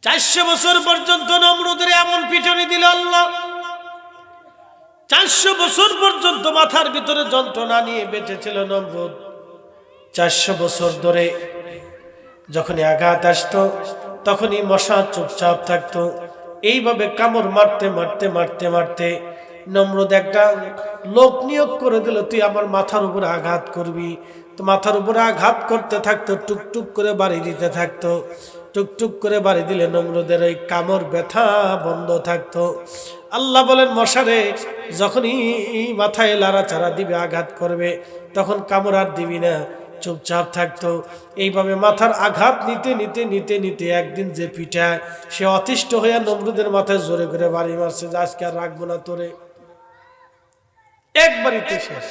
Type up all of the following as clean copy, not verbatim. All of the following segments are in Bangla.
400 বছর পর্যন্ত নমরুদের এমন পিটনি দিল আল্লাহ, 400 বছর পর্যন্ত মাথার ভিতরে যন্ত্রণা নিয়ে বেঁচেছিল নমরুদ। 400 বছর ধরে যখনই আঘাত আসতো তখনই মশা চুপচাপ থাকতো। এইভাবে কামড় মারতে মারতে মারতে মারতে নমরুদ একটা লোক নিয়োগ করে দিল, তুই আমার মাথার উপরে আঘাত করবি। তো মাথার উপরে আঘাত করতে থাকতো, টুকটুক করে বাড়ি দিতে থাকতো। টুকটুক করে বাড়ি দিলে নমরুদের ওই কামড় ব্যথা বন্ধ থাকতো। আল্লাহ বলেন, মশারে যখনই মাথায় লাড়াচাড়া দিবে, আঘাত করবে, তখন কামড় আর দিবি না, চুপচাপ থাকতো। এইভাবে মাথার আঘাত নিতে নিতে নিতে নিতে একদিন যে পিঠায় সে অতিষ্ঠ হইয়া নমরুদের মাথায় জোরে করে বাড়ি মারছে, যে আজকে আর রাখবো না তোরে, একবারিতে শেষ।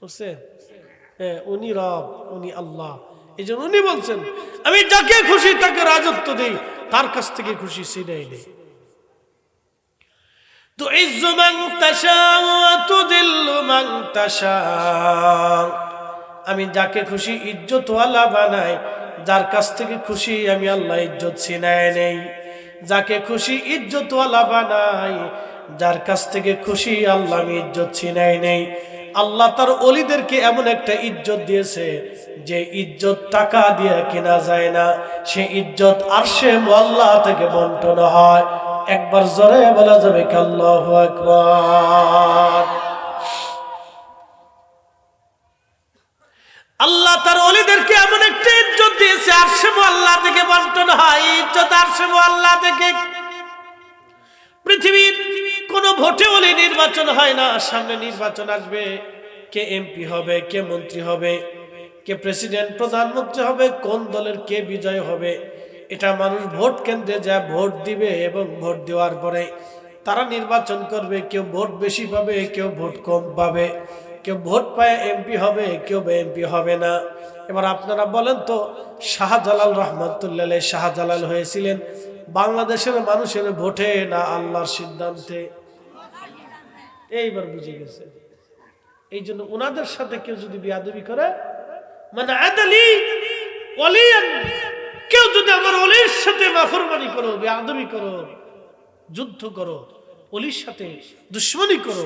বুঝছেন? হ্যাঁ, উনি রব, উনি আল্লাহ। এই জন্য উনি বলছেন, আমি যাকে খুশি তাকে রাজত্ব দেই, তার কাছ থেকে খুশি ছিনাই নেই। তো ইজ্জু মান তাশা ওয়া তুযিল্লু মান তাশা, আমি যাকে খুশি ইজ্জতওয়ালা বানাই, যার কাছ থেকে খুশি আমি আল্লাহ ইজ্জত ছিনাই নেই। যাকে খুশি ইজ্জতওয়ালা বানাই, যার কাছ থেকে খুশি আল্লাহ আমি ইজ্জত ছিনাই নেই। আল্লাহ তার ওলিদেরকে এমন একটা ইজ্জত দিয়েছে যে ইজ্জত টাকা দিয়ে কেনা যায় না, সে ইজ্জত আরশে মুআল্লা থেকে বন্টন হয়। একবার জোরে বলা যাবে কি আল্লাহু আকবার। আল্লাহ তার ওলিদেরকে এমন একটা ইজ্জত দিয়েছে, আরশে মুআল্লা থেকে বন্টন হয়। ইজ্জত আরশে মুআল্লা থেকে। পৃথিবীর কোন ভোটে ওলি নির্বাচন হয় না। সামনে নির্বাচন আসবে, কে এমপি হবে, কে মন্ত্রী হবে, কে প্রেসিডেন্ট প্রধানমন্ত্রী হবে, কোন দলের কে বিজয় হবে, এটা মানুষ ভোট কেন্দ্রে যা ভোট দিবে এবং ভোট দেওয়ার পরে তারা নির্বাচন করবে। কেউ ভোট বেশি পাবে, কেউ ভোট কম পাবে, কেউ ভোট পায় এমপি হবে, কেউ এমপি হবে না। এবার আপনারা বলেন তো, শাহজালাল রহমতুল্লাহ আলাইহি শাহজালাল হয়েছিলেন বাংলাদেশের মানুষের ভোটে না আল্লাহর সিদ্ধান্তে? এইবার বুঝে গেছে। এই জন্য ওনাদের সাথে কেউ যদি বিয়াদবি করে, মানে আদালি ওলিয়ান, কেউ যদি আমার ওলির সাথে নাফরমানি করো, বিয়াদবি করো, যুদ্ধ করো, ওলির সাথে দুশমনি করো,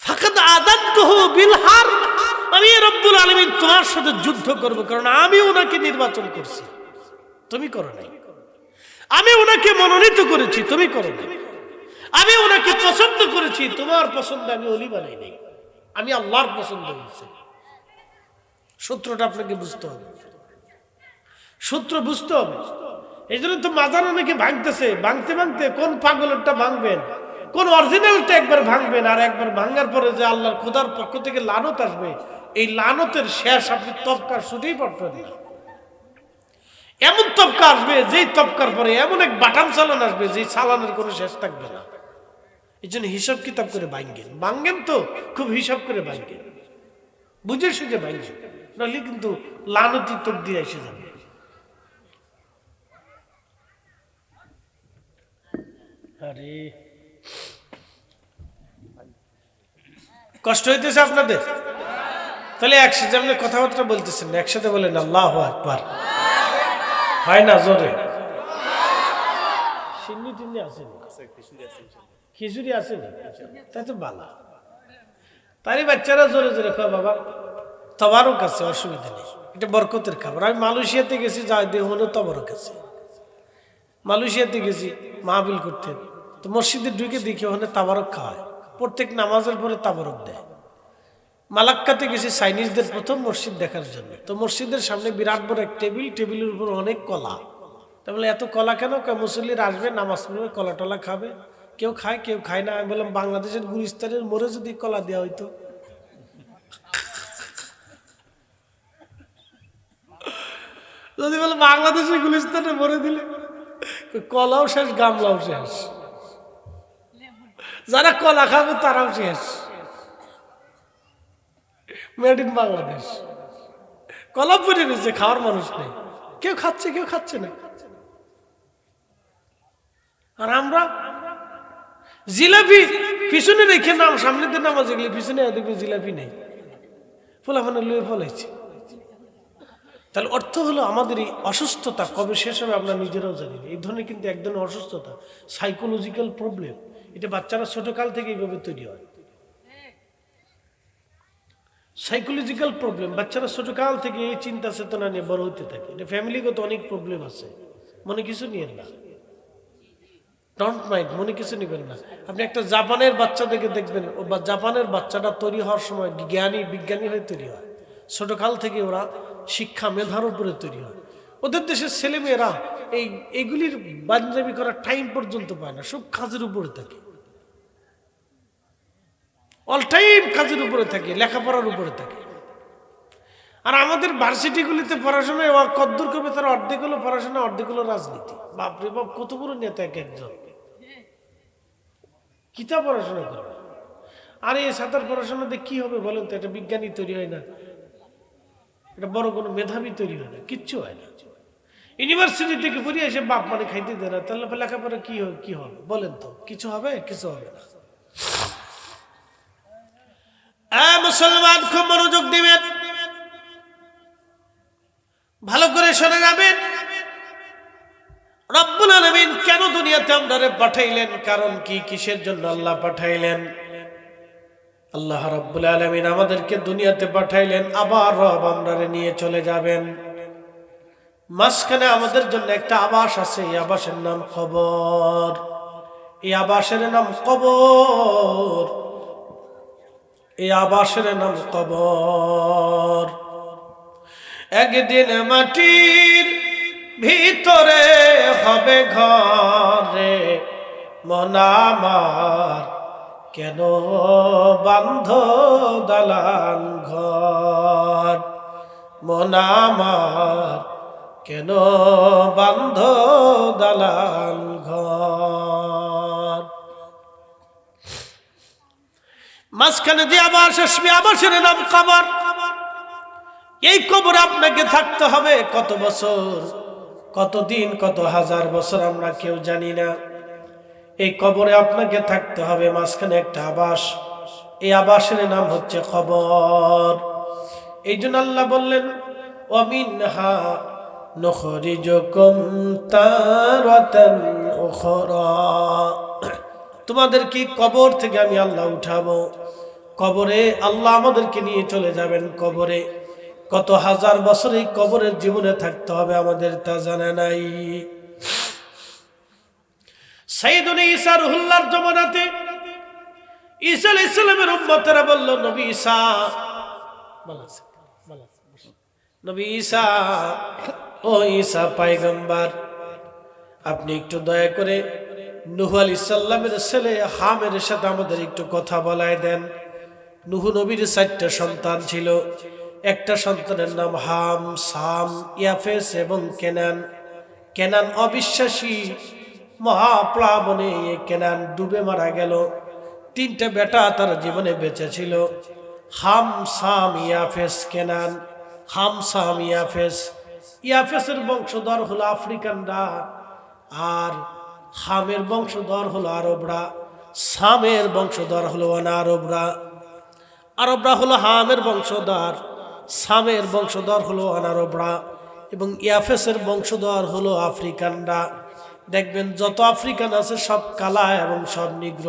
ফাকাদ আদাতুহু বিল হার, আমি রব্বুল আলামিন তোমার সাথে যুদ্ধ করব, কারণ আমি ওনাকে নির্বাচন করছি, তুমি করো নাই। আমি ওনাকে মনোনীত করেছি, তুমি করো নাই। আমি ওনাকে পছন্দ করেছি, তোমার পছন্দ আমি ওলি বানাই নাই, আমি আল্লাহর পছন্দ হয়েছে। সূত্রটা আপনাকে বুঝতে হবে, সূত্র বুঝতে হবে। এই জন্য তো মাজার অনেকে ভাঙতেছে, ভাঙতে ভাঙতে কোন পাগলেরটা ভাঙবেন, কোন অরিজিনালটা একবার ভাঙবেন, আর একবার ভাঙার পরে যে আল্লাহর খোদার পক্ষ থেকে লানত আসবে, এই লানতের শেষ আপনি তবকার ছুটেই পারবেন না। এমন তবকা আসবে, যেই তবকার পরে এমন এক বাটাম চালান আসবে, যেই চালানের কোনো শেষ থাকবে না। এই জন্য হিসাব কিতাব করে ভাঙেন, ভাঙেন তো খুব হিসাব করে ভাঙেন, বুঝে সুঝে ভাঙেন, নাহলে কিন্তু লানতি তকদির এসে যাবে। আরে কষ্ট হইতেছে আপনাদের? তাহলে একসাথে আপনি কথাবার্তা বলতেছেন না, একসাথে বলেন আল্লাহু আকবার। হয় না জোরে? সিন্নি টিন্নি আসেনি, খিচুড়ি আসেনি, তাই তো বালা। তারই বাচ্চারা জোরে জোরে খাও বাবা, তবারক আছে, অসুবিধা নেই, এটা বরকতের খাবার। আমি মালয়েশিয়াতে গেছি, যা দেহনে তবারক আছে। মালয়েশিয়াতে গেছি মাহফিল করতে, তো মসজিদে ঢুকে দেখি ওখানে তাবারক খাওয়ায়, প্রত্যেক নামাজের পরে তাবারক দেয়। মালাক্কাতে গেছি চাইনিজদের প্রথম মসজিদ দেখার জন্য, তো মসজিদের সামনে বিরাট বড় এক টেবিল, টেবিলের উপর অনেক কলা। তাহলে এত কলা কেন? মুসল্লিরা আসবে, নামাজ পড়বে, কলা টলা খাবে, কেউ খায় কেউ খায় না। আমি বললাম বাংলাদেশের গুলিস্তানের মোড়ে যদি কলা দেওয়া হইতো, যদি বলে বাংলাদেশের গুলিস্তানের মোড়ে দিলে কলাও শেষ, গামলাও শেষ, যারা কলা খাবে তারাও শেষ। মেড ইন বাংলাদেশ, কলা পড়ে রয়েছে, খাওয়ার মানুষ নেই, কেউ খাচ্ছে কেউ খাচ্ছে না। আর আমরা জিলাপি পিছনে রেখে নাম সামনে দিয়ে নামাজ গেলে পিছনে দেখবে জিলাপি নেই, ফলাফানে লুয়ে ফলাইছে। তাহলে অর্থ হলো আমাদের এই অসুস্থতা কবে শেষ হবে আমরা নিজেরাও জানি না। এই ধরনের কিন্তু এক ধরনের অসুস্থতা, সাইকোলজিক্যাল প্রবলেম, এটা বাচ্চারা ছোটকাল থেকে এইভাবে তৈরি হয়। সাইকোলজিক্যাল প্রবলেম, বাচ্চারা ছোটকাল থেকে এই চিন্তা চেতনা নিয়ে বড় হতে থাকে। এটা ফ্যামিলিগত অনেক প্রবলেম আছে, মনে কিছু নিয়েন না, ডোন্ট মাইন্ড, মনে কিছু নেবেন না। আপনি একটা জাপানের বাচ্চা দেখে দেখবেন, ও জাপানের বাচ্চাটা তৈরি হওয়ার সময় বিজ্ঞানী হয়ে তৈরি হয়। ছোটকাল থেকে ওরা শিক্ষা মেধার উপরে তৈরি হয়। ওদের দেশের ছেলেমেয়েরা এইগুলির বাঞ্জাবি করার টাইম পর্যন্ত পায় না, সব কাজের উপরে থাকে, অল টাইম কাজের উপরে থাকে, লেখাপড়ার উপরে থাকে। আর আমাদের ভার্সিটিগুলিতে পড়াশোনা কদ্দূর করবে, তার অর্ধেক হলো পড়াশোনা, অর্ধেক হলো রাজনীতি। বাপরে বাপ, কত বড় নেতা এক একজন, কিতা পড়াশোনা করবে। আর এই সাঁতার পড়াশোনাতে কি হবে বলেন তো? এটা বিজ্ঞানী তৈরি হয় না, এটা বড় কোনো মেধাবী তৈরি হয় না, কিচ্ছু হয় না। ইউনিভার্সিটি থেকে পড়ে এসে বাপ মানে খাইতে দেয় না, তাহলে লেখাপড়া কি হবে বলেন তো? কিছু হবে? কিছু হবে না। মুসলমান খুব মনোযোগ দিবেন, ভালো করে শুনে যাবেন। রব্বুল আলামিন কেন দুনিয়াতে আমরারে পাঠাইলেন, কারণ কি, কিসের জন্য আল্লাহ পাঠাইলেন? আল্লাহ রব্বুল আলামিন আমাদেরকে দুনিয়াতে পাঠাইলেন, আবার রব আমরারে নিয়ে চলে যাবেন। মাঝখানে আমাদের জন্য একটা আবাস আছে, এই আবাসের নাম কবর। এই আবাসের নাম কবর, এই আবাসের নাম কবর। একদিন মাটির ভিতরে হবে ঘরে, মন আমার কেন বান্ধ দালান ঘর, মন আমার কেন বান্ধ দালান ঘর। মাঝখানে যে আবাস আসবে, আবাসের নাম কবর। এই কবরে আপনাকে থাকতে হবে কত বছর, কত দিন, কত হাজার বছর আমরা কেউ জানি না। এই কবরে আপনাকে থাকতে হবে, মাঝখানে একটা আবাস, এই আবাসের নাম হচ্ছে কবর। এই জন্য আল্লাহ বললেন, ওয়ামিনহা নুখরিজুকুম তারাতান উখরা, তোমাদের কি কবর থেকে আমি আল্লাহ উঠাবো। কবরে আল্লাহ আমাদেরকে নিয়ে চলে যাবেন। কবরে কত হাজার বছর এই কবরের জীবনে থাকতে হবে আমাদের তা জানা নাই। সাইয়েদুনা ঈসা রুহুল্লাহর জমানাতে ঈসা আলাইহিস সালামের উম্মতেরা বলল, নবী ঈসা, নবী ঈসা, ও ঈসা পয়গম্বর, আপনি একটু দয়া করে নূহ আলাইহিস সালামের ছেলে হামের সাথে আমাদের একটু কথা বলায় দেন। নূহ নবীর 4টা সন্তান ছিল। একটা সন্তানের নাম হাম, সাম, ইয়াফেস এবং কেনান। কেনান অবিশ্বাসী মহাপ্লাবনে কেনান ডুবে মারা গেল। 3টা বেটা তার জীবনে বেঁচে ছিল, হাম, সাম, ইয়াফেস, কেনান। হাম, সাম, ইয়াফেস। ইয়াফেসের বংশধর হলো আফ্রিকানরা, আর হামের বংশধর হলো আরবরা, সামের বংশধর হলো অনারবরা। আরবরা হলো হামের বংশধর, সামের বংশধর হলো অনারবরা, এবং ইয়াফেসের বংশধর হলো আফ্রিকানরা। দেখবেন যত আফ্রিকান আছে সব কালা এবং সব নিগ্র।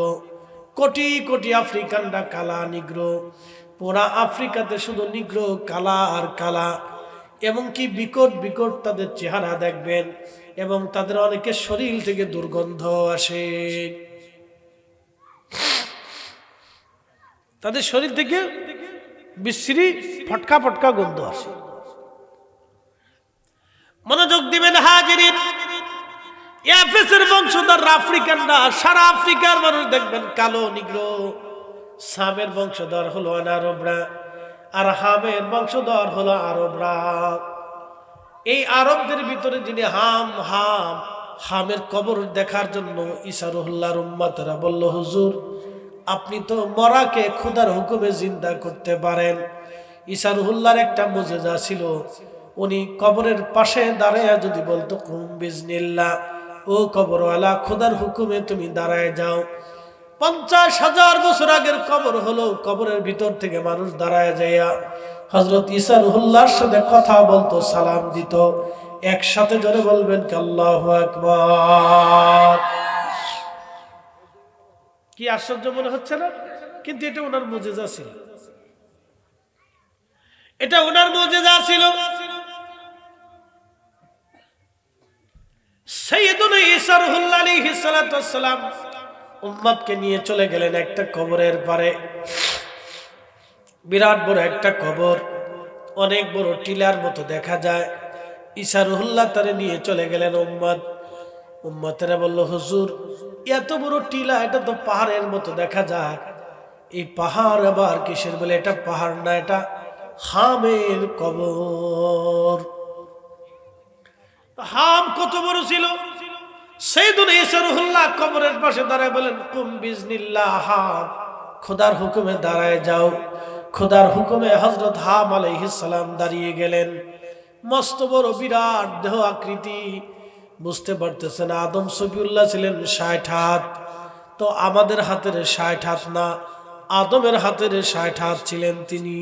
কোটি কোটি আফ্রিকানরা কালা নিগ্র। পুরা আফ্রিকাতে শুধু নিগ্র, কালা আর কালা। এবং কি বিকট বিকট তাদের চেহারা দেখবেন, এবং তাদের অনেকের শরীর থেকে দুর্গন্ধ আসে। তাদের শরীর থেকে বিশ্রী ফটকা ফটকা গন্ধ আসে। মনোযোগ দিবেন হাজিরিন, ইয়াফেসের বংশধর আফ্রিকানরা, সারা আফ্রিকার মানুষ দেখবেন কালো নিগ্র। সামের বংশধর হলো অনারবরা, আর হামের বংশধর হলো আরবরা। এই আরবদের ভিতরে যিনি হামের কবর দেখার জন্য ঈসা রুহুল্লাহর উম্মতরা বলল, হুজুর আপনি তো মরাকে খোদার হুকুমে জিন্দা করতে পারেন। ঈসা রুহুল্লাহর একটা মুজিজা ছিল, উনি কবরের পাশে দাঁড়ায় যদি বলতো, কুম বিজনিল্লাহ, ও কবরওয়ালা খোদার হুকুমে তুমি দাঁড়ায় যাও। 50,000 বছর আগের কবর হলো, কবরের ভিতর থেকে মানুষ দাঁড়ায় যাইয়া হযরত ঈসা রুহুল্লাহর সাথে কথা বলতো, সালাম দিত। একসাথে জোরে বলবেন কি আল্লাহু আকবার। কি আশ্চর্য মনে হচ্ছে না? কিন্তু এটা ওনার মুজিজা ছিল, এটা ওনার মুজিজা ছিল। সাইয়্যিদুনা ঈসা রুহুল্লাহ আলাইহিস সালাতু ওয়াস সালাম উম্মতকে নিয়ে চলে গেলেন একটা কবরের পারে। বিরাট বড় একটা কবর, অনেক বড় টিলার মতো দেখা যায়। ঈসা রুহুল্লাহ তারে নিয়ে চলে গেলেন। উম্মতেরা বলল, হুজুর এত বড় টিলা, এটা তো পাহাড়ের মতো দেখা যায়, এই পাহাড় আবার কিসের? বলে এটা পাহাড় না, এটা হামের কবর। হাম কত বড় ছিল! সাইয়্যিদুনা ঈসা রুহুল্লাহ কবরের পাশে দাঁড়ায় বলেন, কুম বিজনিল্লাহ, হাম খোদার হুকুমে দাঁড়ায় যাও। খোদার হুকুমে হযরত হাম আলাইহিস সালাম দাঁড়িয়ে গেলেন। মস্ত বড় বিরাট দেহ আকৃতি, বুঝতে পারতেছেন আদম সফিউল্লাহ ছিলেন ৬০ হাত, তো আমাদের হাতের ৬০ হাত না, আদমের হাতের ৬০ হাত ছিলেন তিনি।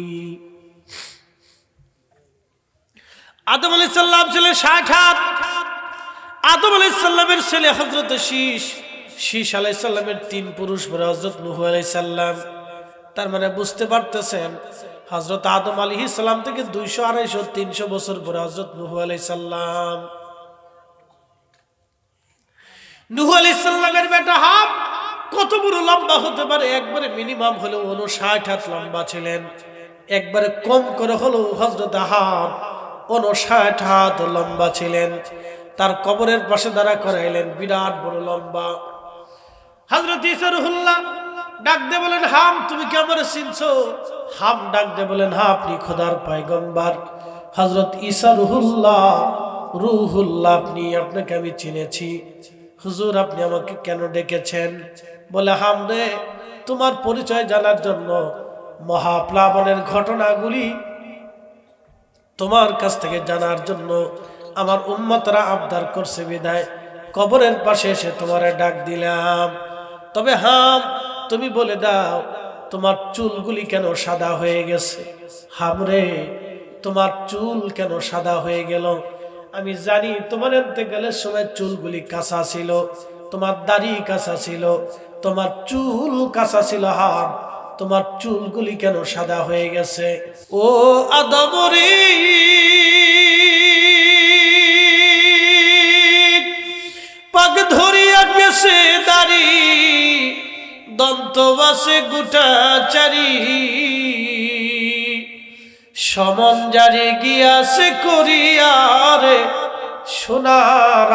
আদম আলাইহিস সালাম ছিলেন ৬০ হাত। আদম আলাইহিস সালামের ছেলে হযরত শীশ আলাইহিস সালামের ৩ পুরুষ পরে হযরত নূহ আলাইহিস সালাম। তার মানে বুঝতে পারতেছেন হযরত আদম আলাইহিস সালাম থেকে ২০০, ২৫০, ৩০০ বছর পরে হযরত নূহ আলাইহিস সালাম। নূহ আলাইহিস সালামের বেটা হাম কত বড় লম্বা হতে পারে? একবারে মিনিমাম হলেও ৫৯ হাত লম্বা ছিলেন, একবারে কম করে হলেও হযরত হাম ৫৯ হাত লম্বা ছিলেন। তার কবরের পাশে দাঁড়া করাইলেন, বিরাট বড় লম্বা। হযরত ঈসা রুহুল্লাহ ডাক দিয়ে বলেন, হাম তুমি কি আমারে চিনছো? হাম ডাক দিয়ে বলেন, হ্যাঁ আপনি খোদার পয়গম্বর হযরত ঈসা রুহুল্লাহ। আপনাকে আমি চিনেছি। হুজুর আপনি আমাকে কেন ডেকেছেন? বলে, হাম রে, তোমার পরিচয় জানার জন্য, মহাপ্লাবনের ঘটনাগুলি তোমার কাছ থেকে জানার জন্য আমার উম্মতরা আবদার করছে, বিদায় কবরের পাশে এসে তোমারে ডাক দিলাম। তবে হাম তুমি বলে দাও, তোমার চুলগুলি কেন সাদা হয়ে গেছে? হাম রে, তোমার চুল কেন সাদা হয়ে গেল? আমি জানি তোমার ইন্তেকালের সময় চুলগুলি কাঁচা ছিল, তোমার দাড়ি কাঁচা ছিল, তোমার চুল কাঁচা ছিল। হাম, তোমার চুলগুলি কেন সাদা হয়ে গেছে? ও আদম রে, পাক ধরিয়া গেছে দাড়ি, দন্ত বাসে গোটা চারি, সমন জারি গিয়াছে করিয়ারে সোনার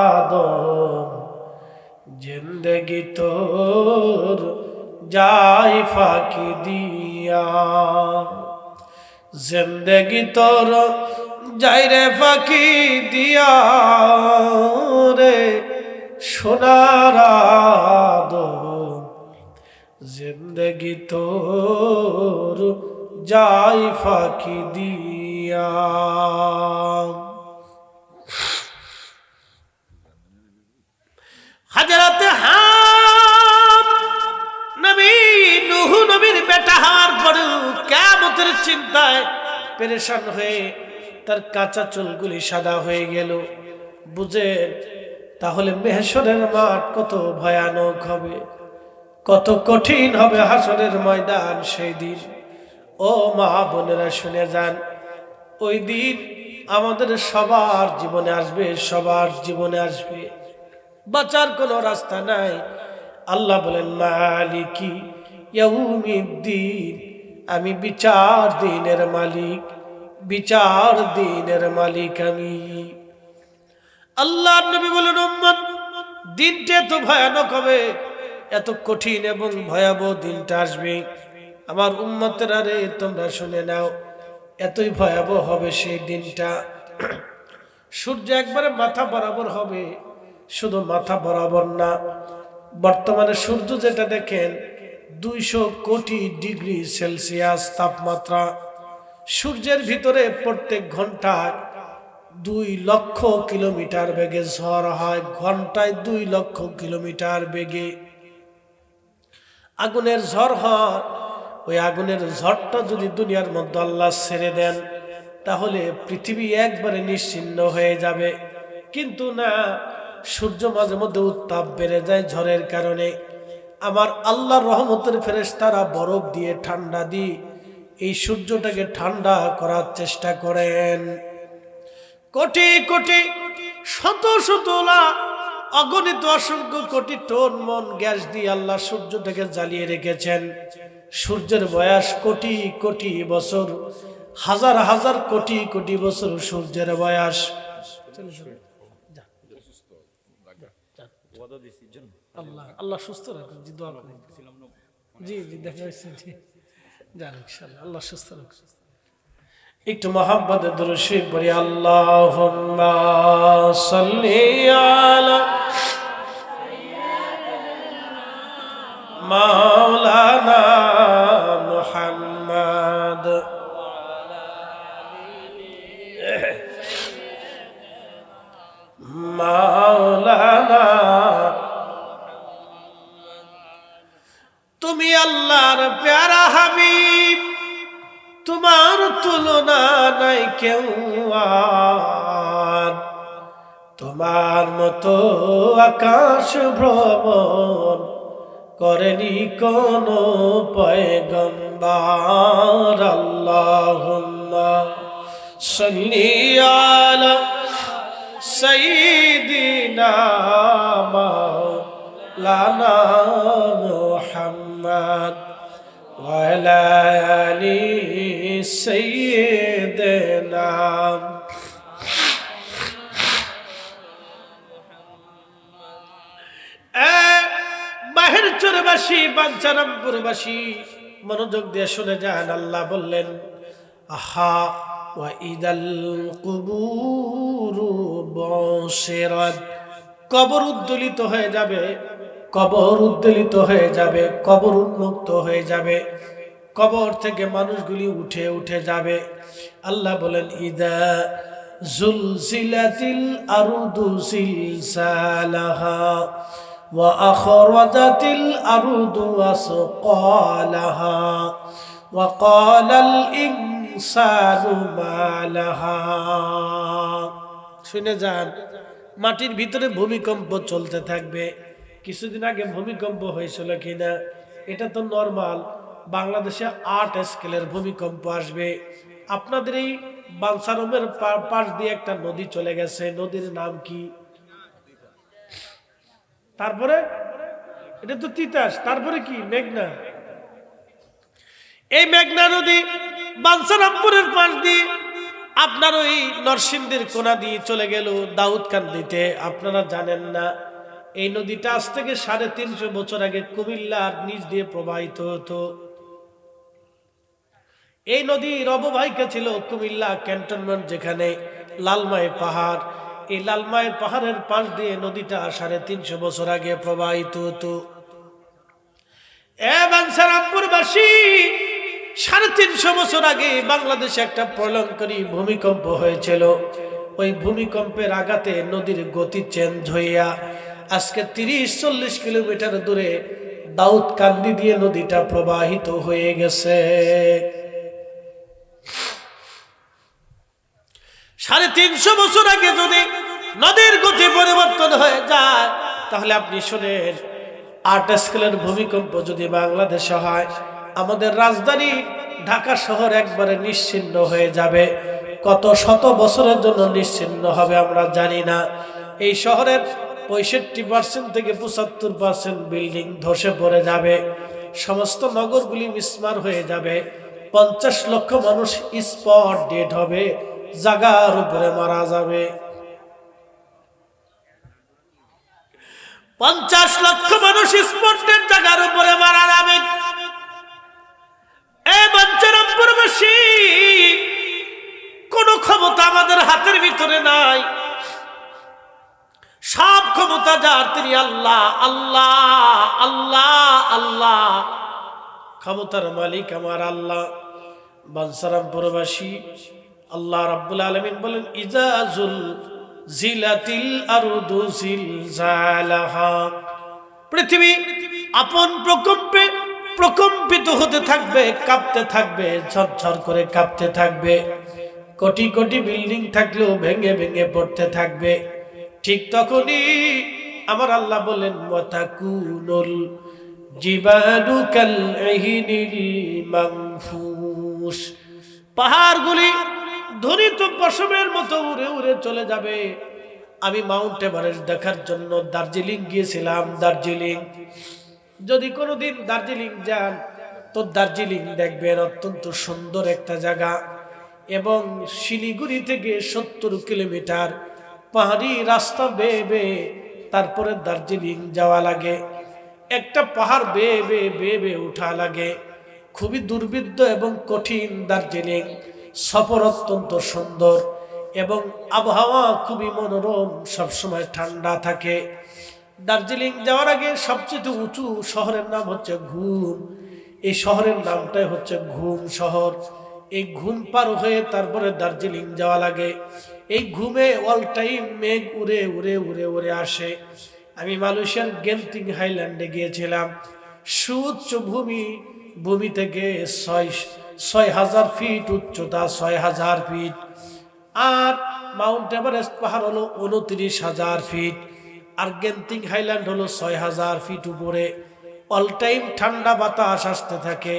আদম, জিন্দেগি তোর যাই ফাঁকি দিয়া, জিন্দেগি তোর যাই রে ফাঁকি দিয়া রে সোনার আদম, জিন্দেগি তোর যাই ফাঁকি দিয়া। হাজরাতে হাম নবী নূহ নবীর বেটা হওয়ার পরেও কিয়ামতের চিন্তায় পেরেশান হয়ে তার কাঁচা চুলগুলি সাদা হয়ে গেল। বুঝেন তাহলে মেহশরের মাঠ কত ভয়ানক হবে, কত কঠিন হবে হাসরের ময়দান সেই দিন। ও মা বোনেরা শুনে যান, ওই দিন আমাদের সবার জীবনে আসবে, সবার জীবনে আসবে, বাঁচার কোনো রাস্তা নাই। আল্লাহ বলেন, মালিকি ইয়াউমিদ্দিন, আমি বিচার দিনের মালিক, বিচার দিনের মালিক আমি। আল্লাহর নবী বলেন, উম্মত দিনটা এত ভয়ানক হবে, এত কঠিন এবং ভয়াবহ দিনটা আসবে। আমার উম্মতেরা রে, তোমরা শুনে নাও, এতই ভয়াবহ হবে সেই দিনটা। সূর্য একবারে মাথা বরাবর হবে, শুধু মাথা বরাবর না, বর্তমানে সূর্য যেটা দেখেন 200 কোটি ডিগ্রি সেলসিয়াস তাপমাত্রা। সূর্যের ভিতরে প্রত্যেক ঘন্টায় 2 লক্ষ কিলোমিটার বেগে ঝড় হয়, ঘন্টায় 2 লক্ষ কিলোমিটার বেগে আগুনের ঝড় হয়। ওই আগুনের ঝড়টা যদি দুনিয়ার মধ্যে আল্লাহ ছেড়ে দেন তাহলে পৃথিবী একবারে নিশ্চিহ্ন হয়ে যাবে। কিন্তু না, সূর্য মাঝে মধ্যে উত্তাপ বেড়ে যায় ঝড়ের কারণে। আমার আল্লাহর রহমতের ফেরেশতারা বরফ দিয়ে ঠান্ডা দিয়ে এই সূর্যটাকে ঠান্ডা করার চেষ্টা করেন। কোটি কোটি শত শত লাখ অগণিত অসংখ্য কোটি টন মন গ্যাস দিয়ে আল্লাহ সূর্যটাকে জ্বালিয়ে রেখেছেন। সূর্যের বয়স কোটি কোটি বছর, হাজার হাজার কোটি কোটি বছর সূর্যের বয়স। আল্লাহ আল্লাহ সুস্থ রাখুন, জি দোয়া করি। জি জি দেখা হয়েছে, জি জান ইনশাআল্লাহ আল্লাহ সুস্থ রাখুন। একটু মোহাম্মদ দুরূদ শরীফ পড়ি। আল্লাহুম্মা সাল্লি আলা মাওলানা মুহাম্মদ মাওলানা। তুমি আল্লাহর প্যারা হাবিব, তোমার তুলনা নাই কেউ আর, তোমার মতো আকাশ ভ্রমণ করেনি কোন পয়গম্বর। আল্লাহুম্মা সাল্লি আলা সাইয়্যিদিনা মাওলানা মুহাম্মদ ওয়া আলা আলি সাইয়্যিদিনা। বাহিরচরবাসী, বাঞ্ছারামপুরবাসী মনোযোগ দিয়ে শুনে যান। আল্লাহ বললেন, আহা ওয়া ইদাল কুবুরু বুশিরাত, কবর উদ্দোলিত হয়ে যাবে, কবর উদ্দোলিত হয়ে যাবে, কবর উন্মুক্ত হয়ে যাবে, কবর থেকে মানুষগুলি উঠে উঠে যাবে। আল্লাহ বলেন, ইদা জুলজিলাতিল আরদু জিলজালাহা ওয়া আখরাজাতিল আরদু আসকালাহা ওয়া ক্বালাল ইনসানু মা লাহা। শুনে যান, মাটির ভিতরে ভূমিকম্প চলতে থাকবে। কিছুদিন আগে ভূমিকম্প হয়েছিল কিনা এটা তো নরমাল, বাংলাদেশে 8 স্কেলের ভূমিকম্প আসবে। আপনাদের এই বাঞ্ছারামের পাশ দিয়ে একটা নদী চলে গেছে, নদীর নাম কি? তারপরে এটা তো তিতাস, তারপরে কি? মেঘনা। এই মেঘনা নদী বাঞ্ছারামপুরের পাশ দিয়ে আপনার ওই নরসিংদীর কোনা দিয়ে চলে গেল দাউদকান্দিতে। আপনারা জানেন না, এই নদীটা আজ থেকে 350 বছর আগে কুমিল্লার নিচ দিয়ে প্রবাহিত হতো। এই নদীর অববাহিকা ছিল কুমিল্লা ক্যান্টনমেন্ট, যেখানে লালমাই পাহাড়। এই লালমাই পাহাড়ের পাশ দিয়ে নদীটা 350 বছর আগে প্রবাহিত হতো। বাঞ্ছারামপুরবাসী, 350 বছর আগে বাংলাদেশে একটা প্রলয়ঙ্করী ভূমিকম্প হয়েছিল। ওই ভূমিকম্পের আঘাতে নদীর গতি চেঞ্জ হইয়া আজকে 30-40 কিলোমিটার দূরে দাউদকান্দি দিয়ে নদীটা প্রবাহিত হয়ে গেছে। 350 বছর আগে যদি নদীর গতি পরিবর্তন হয়ে যায়, তাহলে আপনি শোনেন, 8 স্কেলের ভূমিকম্প যদি বাংলাদেশে হয়, আমাদের রাজধানী ঢাকা শহর একবারে নিশ্চিহ্ন হয়ে যাবে। কত শত বছরের জন্য নিশ্চিহ্ন হবে আমরা জানি না। এই শহরের 65% থেকে 75% বিল্ডিং ধসে পড়ে যাবে, সমস্ত নগরগুলি মিসমার হয়ে যাবে, 50 লক্ষ মানুষ স্পট ডেড হবে, জায়গার উপরে মারা যাবে। 50 লক্ষ মানুষ স্পট ডেড জায়গার উপরে মারা যাবে। এই বাঞ্ছারামপুরবাসী, কোন ক্ষমতা আমাদের হাতের ভিতরে নাই, সব ক্ষমতা যার, তিনি আল্লাহ। আল্লাহ আল্লাহ আল্লাহ, ক্ষমতার মালিক আমার আল্লাহ। বাঞ্ছারামপুরবাসী, আল্লাহ রাব্বুল আলামিন বলেন, ইজা জুলজিলাতিল আরদু জিলজালাহা, পৃথিবী আপন প্রকম্পে প্রকম্পিত হতে থাকবে, কাঁপতে থাকবে, ঝরঝর করে কাঁপতে থাকবে। কোটি কোটি বিল্ডিং থাকলেও ভেঙে ভেঙে পড়তে থাকবে। ঠিক তখনই আমার আল্লাহ বলেন, ওয়াতাকুনুল জিবালু কালইহিনিল মানফুস, পাহাড়গুলি ধ্বনিত পশমের মতো উড়ে উড়ে চলে যাবে। আমি মাউন্ট এভারেস্ট দেখার জন্য দার্জিলিং গিয়েছিলাম। দার্জিলিং, যদি কোনোদিন দার্জিলিং যান তো দার্জিলিং দেখবেন অত্যন্ত সুন্দর একটা জায়গা। এবং শিলিগুড়ি থেকে 70 কিলোমিটার পাহাড়ি রাস্তা বেয়ে বেয়ে তারপরে দার্জিলিং যাওয়া লাগে। একটা পাহাড় বেয়ে বেয়ে বেয়ে বেয়ে উঠা লাগে। খুবই দুর্বিদ্ধ এবং কঠিন দার্জিলিং সফর, অত্যন্ত সুন্দর এবং আবহাওয়া খুবই মনোরম, সবসময় ঠান্ডা থাকে। দার্জিলিং যাওয়ার আগে সবচেয়ে উঁচু শহরের নাম হচ্ছে ঘুম। এই শহরের নামটাই হচ্ছে ঘুম শহর। এই ঘুম পার হয়ে তারপরে দার্জিলিং যাওয়া লাগে। এই ঘুমে অল টাইম মেঘ উড়ে উড়ে উড়ে উড়ে আসে। আমি মালয়েশিয়ার গেন্তিং হাইল্যান্ডে গিয়েছিলাম। সুউচ্চ ভূমি থেকে ৬,০০০ ফিট উচ্চতা, ৬,০০০ ফিট। আর মাউন্ট এভারেস্ট পাহাড় হলো ২৯,০০০ ফিট। আর গেন্তিং হাইল্যান্ড হলো ৬,০০০ ফিট উপরে। অল টাইম ঠান্ডা বাতাস আসতে থাকে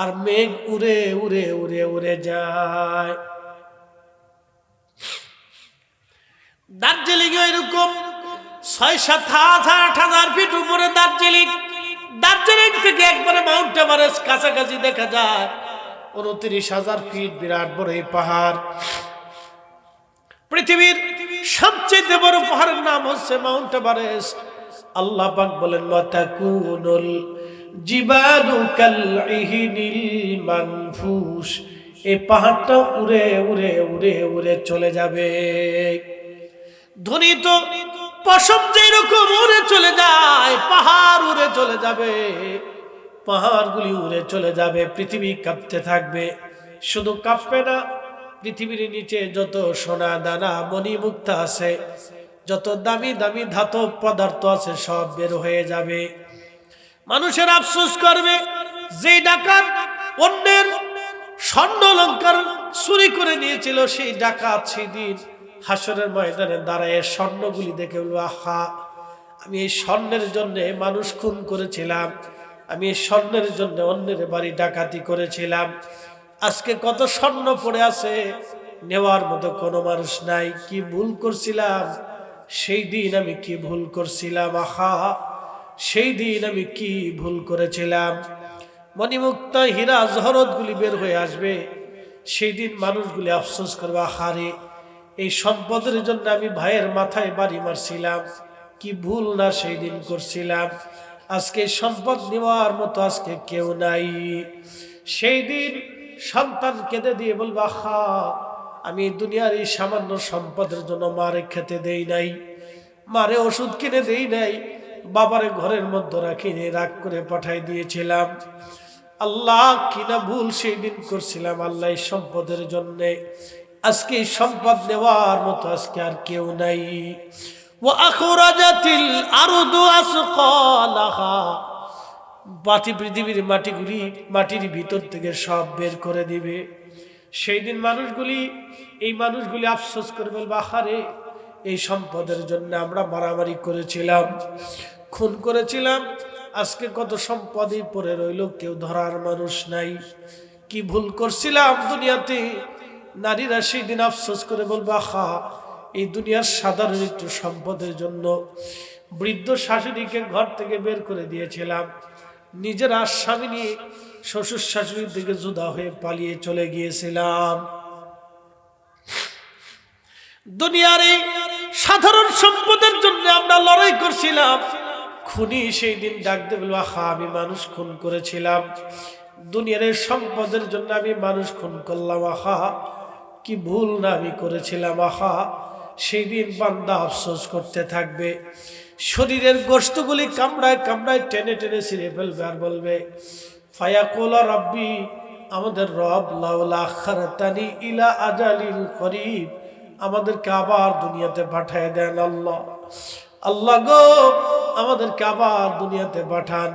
আর মেঘ উড়ে উড়ে উড়ে উড়ে যায়। দার্জিলিং এরকম ৬,৭০০ ফিট উপরে দার্জিলিং। দার্জিলিং থেকে একবারে মাউন্ট এভারেস্ট কাছাকাছি দেখা যায়। ২৯,০০০ ফিট, বিরাট বড় এই পাহাড়। পৃথিবীর সবচেয়ে বড় পাহাড়ের নাম হচ্ছে মাউন্ট এভারেস্ট। আল্লাহ পাক বলেন, ওয়াতাকুনুল জিবালু কালইহিনিল মানফুস, এই পাহাড়টা উড়ে উড়ে উড়ে উড়ে চলে যাবে। ধ্বনিত পশম যেরকম উড়ে চলে যায়, পাহাড় উড়ে চলে যাবে, পাহাড়গুলি উড়ে চলে যাবে। পৃথিবী কাঁপতে থাকবে। শুধু কাঁপবে না, পৃথিবীর নিচে যত সোনা দানা মণিমুক্তা আছে, যত দামি দামি ধাতব পদার্থ আছে, সব বের হয়ে যাবে। মানুষের আফসোস করবে, যে ডাকাত অন্যের স্বর্ণ অলংকার চুরি করে নিয়েছিল, সেই ডাকাত সেদিন হাসরের ময়দানে দাঁড়ায় স্বর্ণগুলি দেখে বলবে, আহা, আমি এই স্বর্ণের জন্য মানুষ খুন করেছিলাম, আমি এই স্বর্ণের জন্য অন্যের বাড়ি ডাকাতি করেছিলাম। আজকে কত স্বর্ণ পড়ে আছে, নেওয়ার মতো কোনো মানুষ নাই। কি ভুল করছিলাম সেই দিন, আমি কি ভুল করছিলাম, আহা, সেই দিন আমি কি ভুল করেছিলাম। মণিমুক্তা হীরা জহরত গুলি বের হয়ে আসবে। সেই দিন মানুষগুলি আফসোস করবে, আহারে, এই সম্পদের জন্য আমি ভাইয়ের মাথায় বাড়ি মারছিলাম, কি ভুল না সেই দিন করছিলাম। আজকে সম্পদ নেওয়ার মতো আজকে কেউ নাই। সেই দিন সন্তান কেঁদে দিয়ে বলবে, আহা, আমি দুনিয়ার এই সামান্য সম্পদের জন্য মারে খেতে দেই নাই, মারে ওষুধ কিনে দেই নাই, বাবারে ঘরের মধ্যে রাখিনি, রাগ করে পাঠাই দিয়েছিলাম। আল্লাহ, কিনা ভুল সেই দিন করছিলাম। আল্লাহ, এই সম্পদের জন্যে আজকে সম্পদ নেওয়ার মতো আজকে আর কেউ নাই। ওয়া আখরাজাতিল আরদু আসকালাহা, পৃথিবীর মাটিগুলি মাটির ভিতর থেকে সব বের করে দিবে। সেই দিন এই মানুষগুলি আফসোস করবে, বাহারে, এই সম্পদের জন্য আমরা মারামারি করেছিলাম, খুন করেছিলাম, আজকে কত সম্পদই পড়ে রইল, কেউ ধরার মানুষ নাই। কি ভুল করছিলাম দুনিয়াতে। নারীরা সেই দিন আফসোস করে বলবে, আহা, এই দুনিয়ার সাধারণ একটু সম্পদের জন্য বৃদ্ধ শাশুড়িকে ঘর থেকে বের করে দিয়েছিলাম, নিজের স্বামী নিয়ে শ্বশুর শাশুড়ির দিকে জুদা হয়ে পালিয়ে চলে গিয়েছিলাম। দুনিয়ার এই সাধারণ সম্পদের জন্য আমরা লড়াই করছিলাম। খুনি সেই দিন ডাক দিয়ে বলবো, আহা, আমি মানুষ খুন করেছিলাম, দুনিয়ার এই সম্পদের জন্য আমি মানুষ খুন করলাম, আহা, কি ভুল না আমি করেছিলাম, আহা। সেই দিন বান্দা আফসোস করতে থাকবে। শরীরের গোশতগুলি কামড়ায় কামড়ায় টেনে টেনে ছিঁড়ে ফেলবে আর বলবে, ফায়াকুল রাব্বি, আমাদের রব, লাউলা আখারতানি ইলা আজালিল করিব, আমাদেরকে আবার দুনিয়াতে পাঠায় দেন আল্লাহ। আল্লাহ গো, আমাদেরকে আবার দুনিয়াতে পাঠান,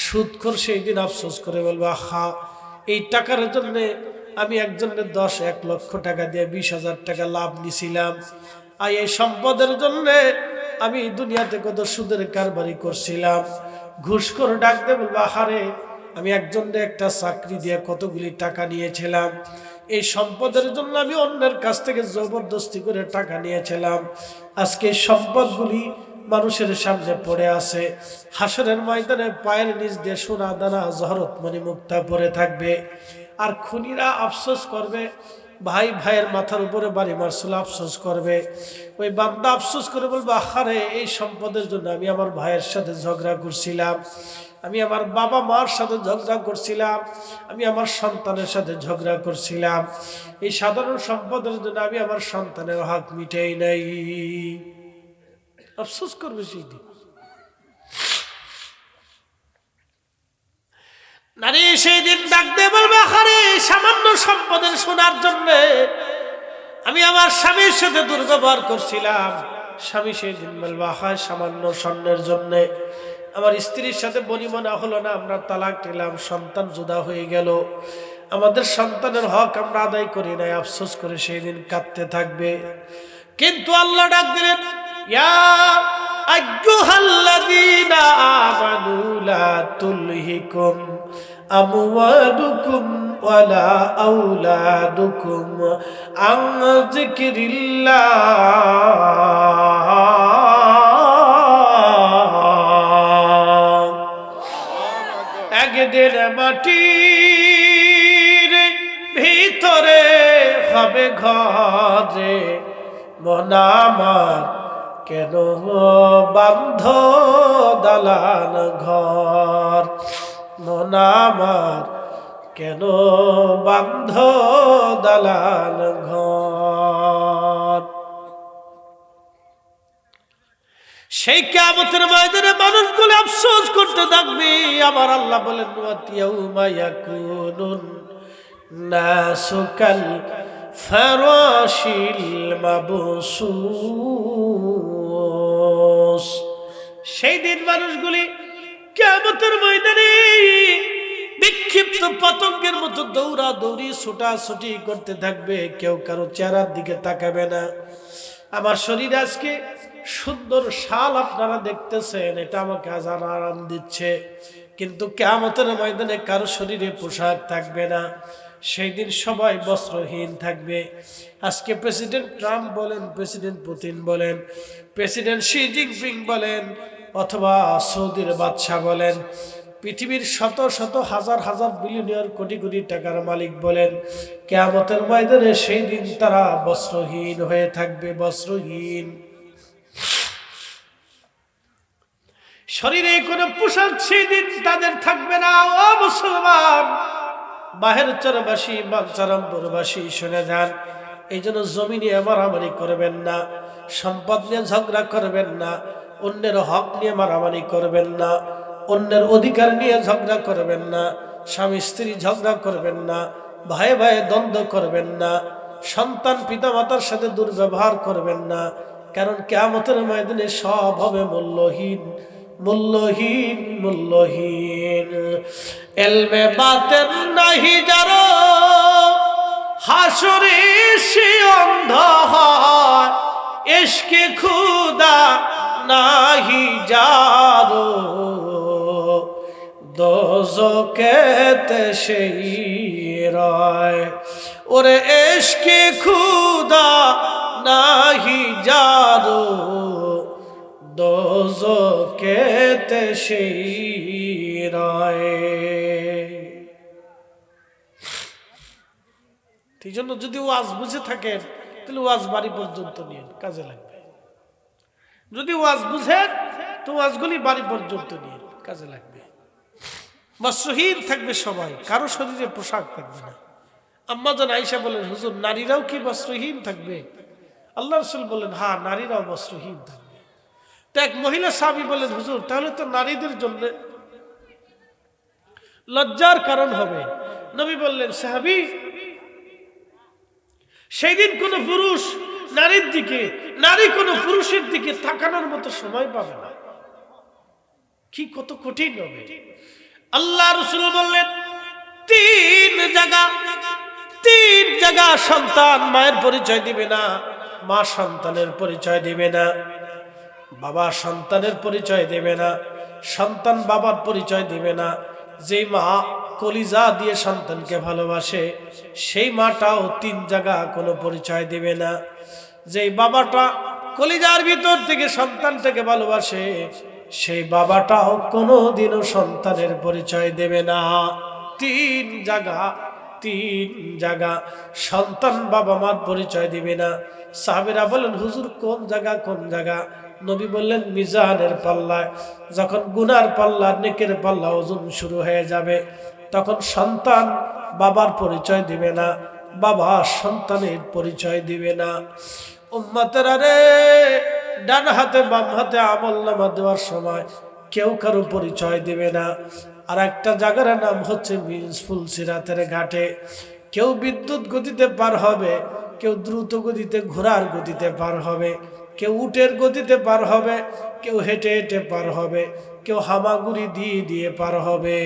সুদখোর সেই দিন আফসোস করে বলবে, আহা, এই টাকার জন্য আমি একজনের 1 লক্ষ টাকা দিয়ে 20,000 টাকা লাভ নিছিলাম, আর এই সম্পদের জন্য আমি দুনিয়াতে কত সুদের কারবারি করছিলাম। ঘুষখোর ডাক দিয়ে বলবে, আহারে, আমি একজনের একটা চাকরি দিয়ে কতগুলি টাকা নিয়েছিলাম, এই সম্পদের জন্য আমি অন্যের কাছ থেকে জবরদস্তি করে টাকা নিয়েছিলাম, আজকে সম্পদগুলি মানুষের সামনে পড়ে আছে, হাসরের ময়দানে পায়ের নিচ দিয়ে সোনা দানা জহরত মণি মুক্তা পড়ে থাকবে। আর খুনিরা আফসোস করবে, ভাই ভাইয়ের মাথার উপরে বাড়ি মারছিল, আফসোস করবে। ওই বান্দা আফসোস করে বলবে, আহারে, এই সম্পদের জন্য আমি আমার ভাইয়ের সাথে ঝগড়া করছিলাম, আমি আমার বাবা মার সাথে ঝগড়া করছিলাম, আমি আমার সন্তানের সাথে ঝগড়া করছিলাম, এই সাধারণ সম্পদের জন্য আমি আমার সন্তানের হক মিটাই নাই। আফসোস করবে সেই দিন। নারী সেই দিন ডাক দিয়ে বলবে, আরে, সামান্য সম্পদের শোনার জন্য আমি আমার স্বামীর সাথে দুর্ব্যবহার করছিলাম। স্বামী সেই দিন বলবে, আহায়, সামান্য স্বর্ণের জন্য আমার স্ত্রীর সাথে বনিবনা হলো না, আমরা তালাক নিলাম, সন্তান জুদা হয়ে গেল, আমাদের সন্তানের হক আমরা আদায় করি নাই, আফসোস করে সেই দিন কাঁদতে থাকবে। কিন্তু আল্লাহ ডাক দিলেন, ইয়া আইয়ুহাল্লাযীনা আমানু লা তুলহিকুম আমওয়ালুকুম ওয়ালা আওলাদুকুম আন যিকরিল্লাহ। একদিন মাটির ভিতরে হবে ঘরে, মন আমার কেন বান্ধ দালান ঘর, মন আমার কেন বান্ধ দালান ঘর। সেই কিয়ামতের ময়দানে মানুষগুলো আফসোস করতে থাকবে। আমার আল্লাহ বলেন, ওয়াতিয়াউমা ইয়াকুনুন নাসু কাল ফারাশিল মাবসুস। সেই দিন মানুষগুলি কিয়ামতের ময়দানে বিক্ষিপ্ত পতঙ্গের মতো দৌড়া দৌড়ি ছোটাছুটি করতে থাকবে, কেউ কারো চেহারার দিকে তাকাবে না। আমার শরীর আজকে সুন্দর শাল আপনারা দেখতেছেন, এটা আমাকে আজান আরাম দিচ্ছে, কিন্তু কিয়ামতের ময়দানে কারো শরীরে পোশাক থাকবে না। সেই দিন সবাই বস্ত্রহীন থাকবে। আজকে প্রেসিডেন্ট ট্রাম্প বলেন, প্রেসিডেন্ট পুতিন বলেন, প্রেসিডেন্ট শি জিনপিং বলেন, অথবা সৌদির বাদশাহ বলেন, পৃথিবীর শত শত হাজার হাজার বিলিয়নিয়ার কোটি কোটি টাকার মালিক বলেন, কিয়ামতের ময়দানে সেই দিন তারা বস্ত্রহীন হয়ে থাকবে, বস্ত্রহীন। শরীরে কোনো পোশাক সেই দিন তাদের থাকবে না। ও মুসলমান, বাহের চরবাসী, বাঞ্চারামপুরবাসী, শুনে যান, এই জন্য জমি নিয়ে মারামারি করবেন না, সম্পদ নিয়ে ঝগড়া করবেন না, অন্যের হক নিয়ে মারামারি করবেন না, অন্যের অধিকার নিয়ে ঝগড়া করবেন না, স্বামী স্ত্রী ঝগড়া করবেন না, ভাই ভাই দ্বন্দ্ব করবেন না, সন্তান পিতামাতার সাথে দুর্ব্যবহার করবেন না, কারণ কিয়ামতের ময়দানে সব হবে মূল্যহীন, মূল্যহীন, মূল্যহীন। এলমে বাতেন নাহি যারো হাসরে সে অন্ধ হয়, ইশকে খুদা নাহি যারো দোজখেতে সেই রয়। ওরে ইশকে খুদা নাহি যারো দোজখেতে সেই রয়। এই জন্য যদি ওয়াজ বুঝে থাকেন তাহলে ওয়াজ বাড়ি পর্যন্ত নিয়ে কাজে লাগবে। যদি ওয়াজ বুঝেন তো ওয়াজগুলি বাড়ি পর্যন্ত নিয়ে কাজে লাগবে। বস্ত্রহীন থাকবে সবাই, কারো শরীরে পোশাক থাকবে না। আম্মা জান আয়েশা বলেন, হুজুর, নারীরাও কি বস্ত্রহীন থাকবে? আল্লাহ রাসূল বলেন, হ্যাঁ, নারীরাও বস্ত্রহীন থাকবে। তো এক মহিলা সাহাবী বলেন, হুজুর, তাহলে তো নারীদের জন্য লজ্জার কারণ হবে। নবী বললেন, সাহাবী, সেই দিন কোন পুরুষ নারীর দিকে, নারী কোন পুরুষের দিকে তাকানোর মতো সময় পাবে না। কি কত কঠিন হবে। আল্লাহ রাসূল বললেন তিন জায়গা সন্তান মায়ের পরিচয় দিবে না, মা সন্তানের পরিচয় দিবে না, বাবা সন্তানের পরিচয় দেবে না, সন্তান বাবার পরিচয় দিবে না। যে মা কলিজা দিয়ে সন্তানকে ভালোবাসে সেই মাটাও তিন জায়গা কোনো পরিচয় দিবে না। যেই বাবাটা কলিজার ভিতর থেকে সন্তানটাকে ভালোবাসে সেই বাবাটাও কোনোদিনও সন্তানের পরিচয় দেবে না। তিন জায়গা সন্তান বাবা মার পরিচয় দিবে না। সাহাবীরা বলেন, হুজুর কোন জায়গা? নবী বললেন, মিজানের পাল্লায় যখন গুনার পাল্লা নেকের পাল্লা ওজন শুরু হয়ে যাবে তখন সন্তান বাবার পরিচয় দিবে না, বাবা সন্তানের পরিচয় দিবে না। উম্মতেরা রে, ডান হাতে বাম হাতে আমলনামা দেওয়ার সময় কেউ কারো পরিচয় দিবে না। আর একটা জায়গার নাম হচ্ছে ফুলসিরাতের ঘাটে। কেউ বিদ্যুৎ গতিতে পার হবে, কেউ দ্রুত গতিতে ঘোড়ার গতিতে পার হবে, কেউ উটের গতিতে পার হবে, কেউ হেঁটে হেঁটে পার হবে, কেউ হামাগুড়ি দিয়ে দিয়ে পার হবে।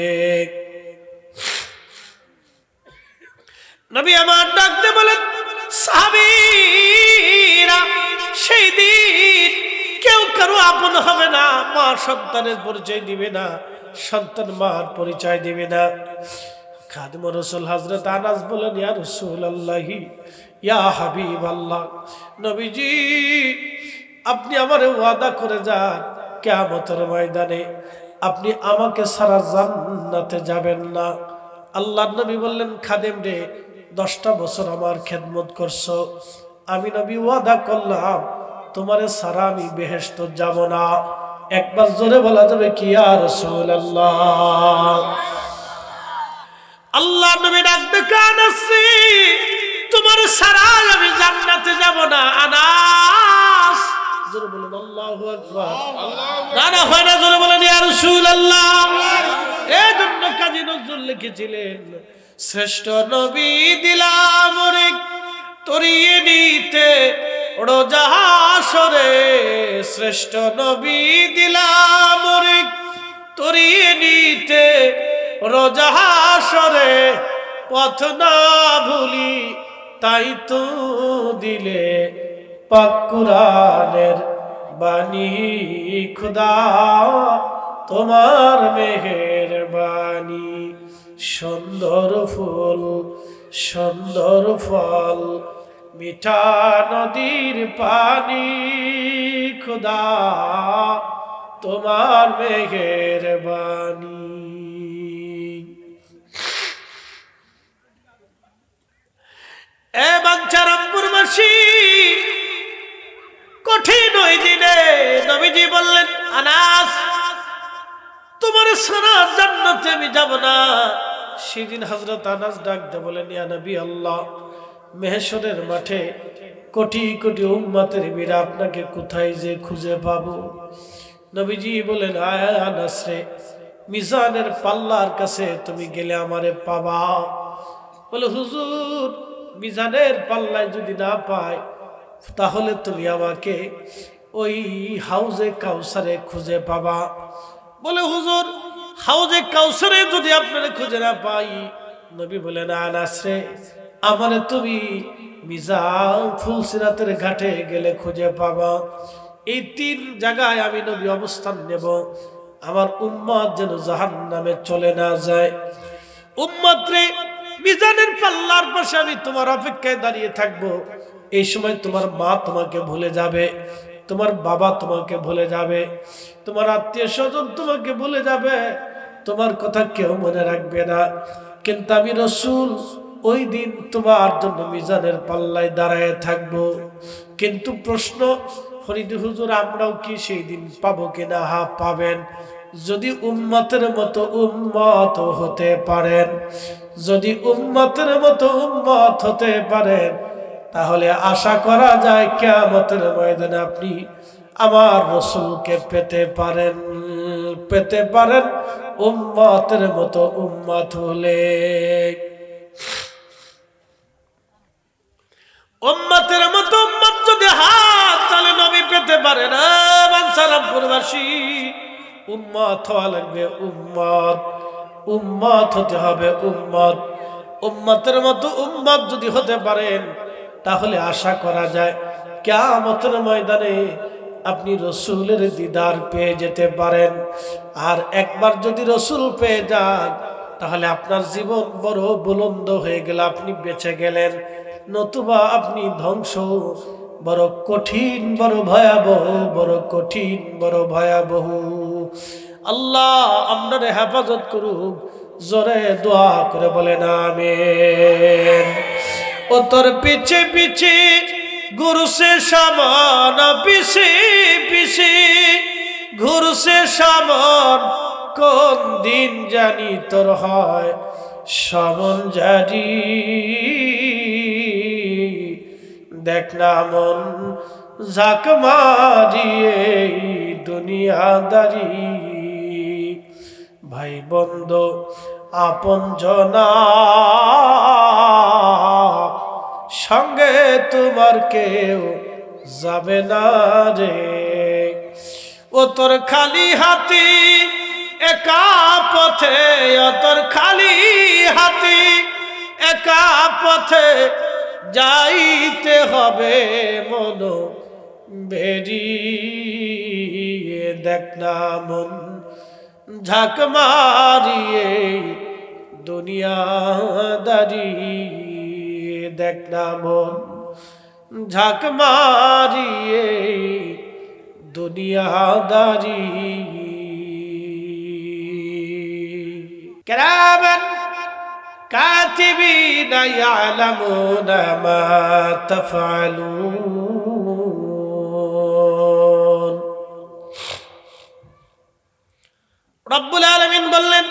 নবী আমার ডাকতে বলেন, সাহাবীরা সেই দিন কেউ কারো আপন হবে না, মা সন্তানের পরিচয় দিবে না, সন্তান মার পরিচয় দিবে না। খাদিম রাসূল হযরত আনাস বলেন, ইয়া রাসূলুল্লাহি ইয়া হাবিবাল্লাহ, নবীজি আপনি আমারে ওয়াদা করে যান কিয়ামতের ময়দানে আপনি আমাকে ছাড়া জান্নাতে যাবেন না। আল্লাহর নবী বললেন, খাদেম রে, 10টা বছর আমার খেদমত করছো, আমি নবী ওয়াদা করলাম তোমারে ছাড়া আমি বেহেশত যাব না। একবার জোরে বলা যাবে কি, ইয়া রাসূলুল্লাহ? আল্লাহ নবী ডাকতে কানাসি, তোমার ছাড়া আমি জান্নাতে যাব না। আনাস জোরে বলেন আল্লাহু আকবার। না হয় না, জোরে বলেন ইয়া রাসূলুল্লাহ। এই জন্য কাজী নজরুল লিখেছিলেন, শ্রেষ্ঠ নবী দিলাম রে তরিয়ে নিতে রোজা হাসরে, শ্রেষ্ঠ নবী দিলাম রে তরিয়ে নিতে রোজা হাসরে, পথ না ভুলি তাই তো দিলে পাক কুরআনের বাণী, খুদা তোমার মেহেরবানি। সুন্দর ফুল সুন্দর ফল মিঠা নদীর পানি, খুদা তোমার মেহেরবানি। এ বাঞ্ছারামপুরবাসী, কঠিন ওই দিনে নবীজি বললেন, আনাস তোমার সারা জান্নাতে আমি যাব না। সেদিন হযরত আনাস ডাকতে বলেন, ইয়া নবী আল্লাহ, মেহশরের মাঠে কোটি কোটি উম্মতের বীর আপনাকে কোথায় যে খুঁজে পাবো? নবীজি বলেন, আয় আনাস রে, মিজানের পাল্লার কাছে তুমি গেলে আমারে পাবা। বলে, হুজুর মিজানের পাল্লায় যদি না পায় তাহলে তুমি আমাকে ওই হাউজে কাউসারে খুঁজে পাবা। বলে, হুজুর হাউজে কাউসারে যদি আপনারা খুঁজে না পাই, নবী বলেন, আনাস রে, আমারে তুমি মিজান ফুলসিরাতের ঘাটে গেলে খুঁজে পাবা। এই 3 জায়গায় আমি নবী অবস্থান নেব, আমার উম্মত যেন জাহান্নামে চলে না যায়। উম্মত রে, মিজানের পাল্লার পাশে আমি তোমার অপেক্ষায় দাঁড়িয়ে থাকবো। এই সময় তোমার মা তোমাকে ভুলে যাবে, তোমার বাবা তোমাকে ভুলে যাবে, তোমার আত্মীয় স্বজন তোমাকে ভুলে যাবে, তোমার কথা কেউ মনে রাখবে না। কিন্তু আমি রাসূল ওই দিন তোমার জন্য মিজানের পাল্লায় দাঁড়ায় থাকবো। কিন্তু প্রশ্ন, ফরিদ হুজুর আমরাও কি সেই দিন পাবো কিনা? হা, পাবেন, যদি উম্মতের মতো উম্মত হতে পারেন। যদি উম্মতের মতো উম্মত হতে পারেন তাহলে আশা করা যায় কিয়ামতের ময়দানে আপনি আমার রাসূলকে পেতে পারেন উম্মতের মতো উম্মত হলে। উম্মতের মতো উম্মত যদি হাত তাহলে নবী পেতে পারে না। বাঞ্ছারামপুরবাসী, উম্মত হওয়া লাগবে, উম্মত। উম্মত হতে হবে, উম্মত। উম্মতের মতো উম্মত যদি হতে পারেন তাহলে আশা করা যায় কিয়ামতের ময়দানে আপনি রসুলের দিদার পেয়ে যেতে পারেন। আর একবার যদি রসুল পেয়ে যান তাহলে আপনার জীবন বড় বুলন্দ হয়ে গেল, আপনি বেঁচে গেলেন। নতুবা আপনি ধ্বংস, বড় কঠিন, বড় ভয়াবহ, বড় কঠিন, বড় ভয়াবহ। আল্লাহ আপনার হেফাজত করুক, জোরে দোয়া করে বলেন আমিন। ও তোর পিছে পিছে ঘুরছে সামান, পিছে পিছে ঘুরছে সামান, কোন দিন জানি তোর হয় সামন জারি। দেখ না মন ঝাঁক মারিয়ে দুনিয়াদারি, ভাই বন্ধু আপন জনা সঙ্গে তোমার কেউ যাবে না রে। ও তোর খালি হাতি একা পথে, ও তোর খালি হাতি একা পথে যাইতে হবে মন বেরিয়ে। দেখ না মন ঝাঁক মারিয়ে দুনিয়াদারি, দেখ না মন ঝাঁক মারিয়ে দুনিয়াদারি। কিরামান কাতিবিনা ইয়ালামুনা মা তাফআলুন। রব্বুল আলামিন বললেন,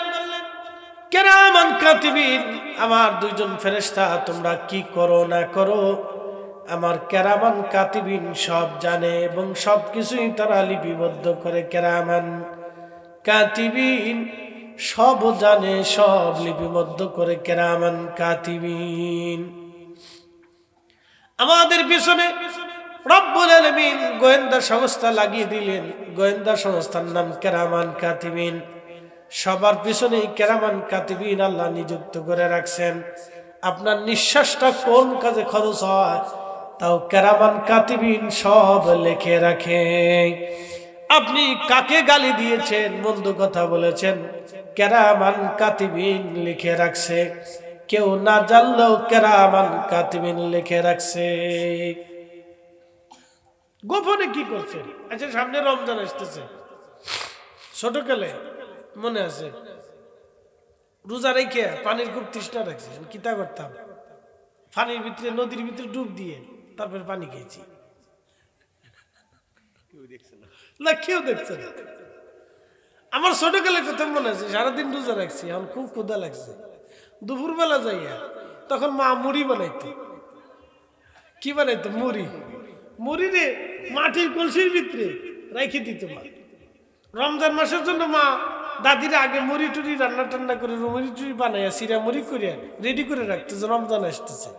কিরামান কাতিবিন, আমার দুইজন ফেরেশতা তোমরা কি করো না করো আমার কিরামান কাতিবিন সব জানে এবং সব কিছুই তারা লিপিবদ্ধ করে। কিরামান কাতিবিন সব জানে, সব লিপিবদ্ধ করে। কিরামান কাতিবিন। আমাদের পিছনে রব্বুল আলামিন গোয়েন্দা সংস্থা লাগিয়ে দিলেন, গোয়েন্দা সংস্থার নাম কিরামান কাতিবিন। সবার পিছনেই কিরামান কাতিবিন আল্লাহ নিযুক্ত করে রাখছেন। আপনার নিঃশ্বাসটা কোন কাজে খরচ হয় তাও কিরামান কাতিবিন সব লিখে রাখে। আপনি কাকে গালি দিয়েছেন, মন্দ কথা বলেছেন, কিরামান কাতিবিন লিখে রাখছে। কেউ না জানলেও কিরামান কাতিবিন লিখে রাখছে। গোপনে কি করছেন? আচ্ছা, সামনে রমজান আসতেছে, ছোটকালে মনে আছে রোজা রেখে পানির খুব তৃষ্ণা রাখছে, কিতা করতাম পানির ভিতরে, নদীর ভিতরে ডুব দিয়ে তারপরে পানি খেয়েছি। না, কেউ দেখছে না। আমার ছোটকালে কথা মনে আছে, সারাদিন রোজা রাখছি, এখন খুব ক্ষুধা লাগছে। দুপুরবেলা যাইয়া তখন মা মুড়ি বানাইতো। কি বানাইতো? মুড়ি। মুড়ি রে মাটির কলসির ভিতরে রাখি দিত মা। রমজান মাসের জন্য মা দাদিরা আগে মুড়ি টুড়ি রান্না টান্না করে মুড়ি টুড়ি বানাইয়া সিরা মুড়ি করে রেডি করে রাখতো যে রমজান আসতেছে।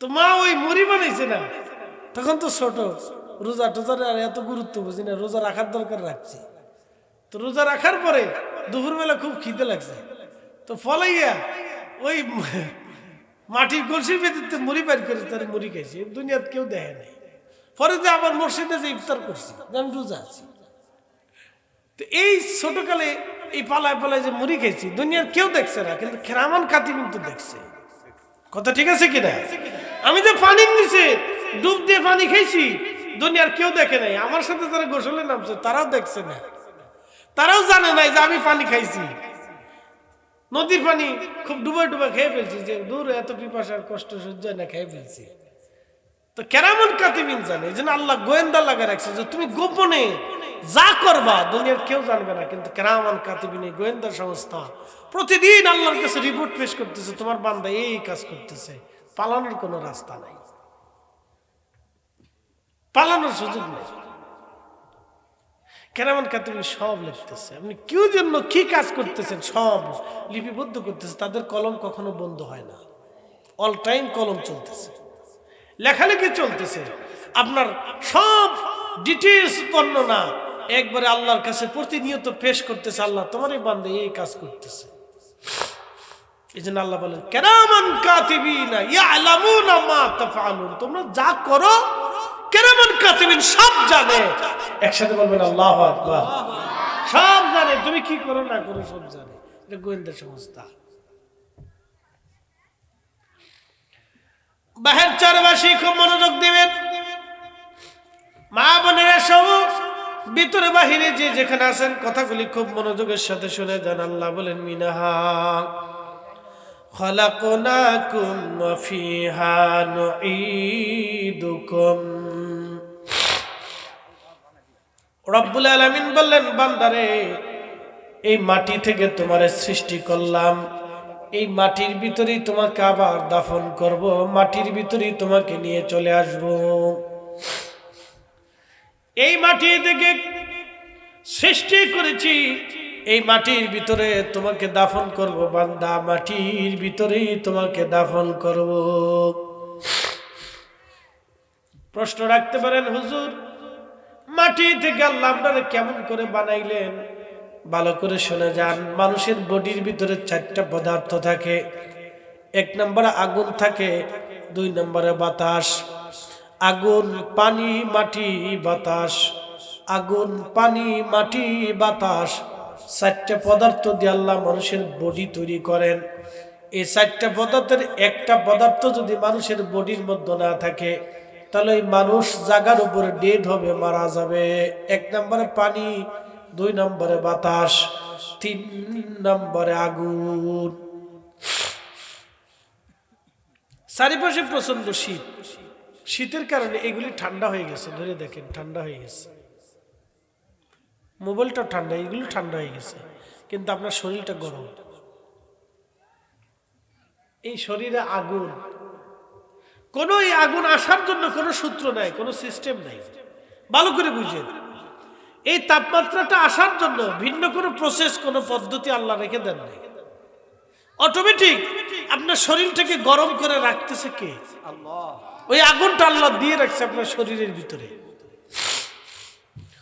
তো মা ওই মুড়ি বানাইছে না, তখন তো ছোট, রোজা টোজার আর এত গুরুত্ব বুঝি না, রোজা রাখার দরকার রাখছি। তো রোজা রাখার পরে দুপুরবেলা খুব খিদে লাগছে, তো ফলাইয়া ওই মাটির কলসির ভেতরে মুড়ি বের করে তার মুড়ি খাইছি। দুনিয়াত কেউ দেখে নাই। পরে যে আবার মসজিদে যে ইফতার করছি, আমি রোজা আছি। তো এই ছোটকালে এই পালায় পালায় যে মুড়ি খাইছি, দুনিয়ার কেউ দেখছে না, কিন্তু কিরামান কাতিবিন তো দেখছে। কথা ঠিক আছে কিনা? আমি যে পানির নিচে ডুব দিয়ে পানি খাইছি, দুনিয়ার কেউ দেখে নাই। আমার সাথে যারা গোসলে নামছে তারাও দেখছে না, তারাও জানে নাই যে আমি পানি খাইছি। নদীর পানি খুব ডুবে ডুবে খেয়ে ফেলছি, যে দূর এত পিপাসার কষ্ট সহ্য না, খেয়ে ফেলছি। তো কিরামান কাতিবিন জানে, এই জন্য আল্লাহ গোয়েন্দা লাগা রাখছে যে তুমি গোপনে যা করবা দুনিয়ার কেউ জানবে না, কিন্তু কিরামান কাতিবিন এই গোয়েন্দা সংস্থা প্রতিদিন আল্লাহর কাছে রিপোর্ট পেশ করতেছে, তোমার বান্দা এই কাজ করতেছে। পালানোর কোনো রাস্তা নাই, পালানোর সুযোগ নেই। কিরামান কাতিবিন সব লিখতেছে, আপনি কেউ জন্য কি কাজ করতেছেন সব লিপিবদ্ধ করতেছে। তাদের কলম কখনো বন্ধ হয় না, অল টাইম কলম চলতেছে, লেখালেখি চলতেছে। আপনার সব ডিটেলস বর্ণনা একবারে আল্লাহর কাছে প্রতিনিয়ত পেশ করতেছে, আল্লাহ তোমার এই বান্দা এই কাজ করতেছে। এই জন্য আল্লাহ বলেন কিরামান কাতিবিনা ইয়ালামুনা মা তাফআলুন, তোমরা যা করো কিরামান কাতিবিন সব জানে। একসাথে বলবেন আল্লাহু আকবার। সব জানে, তুমি কি করো না করো সব জানে। এটা গোয়েন্দা সংস্থা। বাহির চারবাসী খুব মনোযোগ দিবেন, মা বোনেরা সব ভিতরে বাহিরে যে যেখানে আছেন কথাগুলি খুব মনোযোগের সাথে শুনে যান। আল্লাহ বলেন মিনাহা খালাকনাকুম ওয়া ফিহা নুঈদুকুম। রব্বুল আলামিন বললেন বান্দারে এই মাটি থেকে তোমারে সৃষ্টি করলাম, এই মাটির ভিতরেই তোমাকে আবার দাফন করব, মাটির ভিতরেই তোমাকে নিয়ে চলে আসব। এই মাটি থেকে সৃষ্টি করেছি, এই মাটির ভিতরে তোমাকে দাফন করব বান্দা, মাটির ভিতরেই তোমাকে দাফন করব। প্রশ্ন রাখতে পারেন হুজুর মাটি থেকে আল্লাহ আপনারা কেমন করে বানাইলেন? ভালো করে শুনে যান। মানুষের বডির ভিতরে 4টা পদার্থ থাকে। 1 নম্বরে আগুন থাকে, 2 নম্বরে বাতাস। আগুন, পানি, মাটি, বাতাস। আগুন, পানি, মাটি, বাতাস, 4টা পদার্থ দিয়ে আল্লাহ মানুষের বডি তৈরি করেন। এই 4টা পদার্থের একটা পদার্থ যদি মানুষের বডির মধ্যে না থাকে তাহলে এই মানুষ জায়গার উপরে ডেড হবে, মারা যাবে। 1 নম্বরে পানি, 2 নম্বরে বাতাস, 3 নম্বরে আগুন। চারিপাশে প্রচন্ড শীত, শীতের কারণে এগুলি ঠান্ডা হয়ে গেছে। ধরে দেখেন ঠান্ডা হয়ে গেছে, মোবাইলটা ঠান্ডা, এগুলো ঠান্ডা হয়ে গেছে, কিন্তু আপনার শরীরটা গরম। এই শরীরে আগুন, কোন এই আগুন আসার জন্য কোনো সূত্র নাই, কোনো সিস্টেম নাই। ভালো করে বুঝেন, এই তাপমাত্রাটা আসার জন্য ভিন্ন কোনো প্রসেস, কোনো পদ্ধতি আল্লাহ রেখে দেন নাই। অটোমেটিক আপনার শরীরটাকে গরম করে রাখতেছে কে? আল্লাহ। ওই আগুনটা আল্লাহ দিয়ে রাখছে আপনার শরীরের ভিতরে,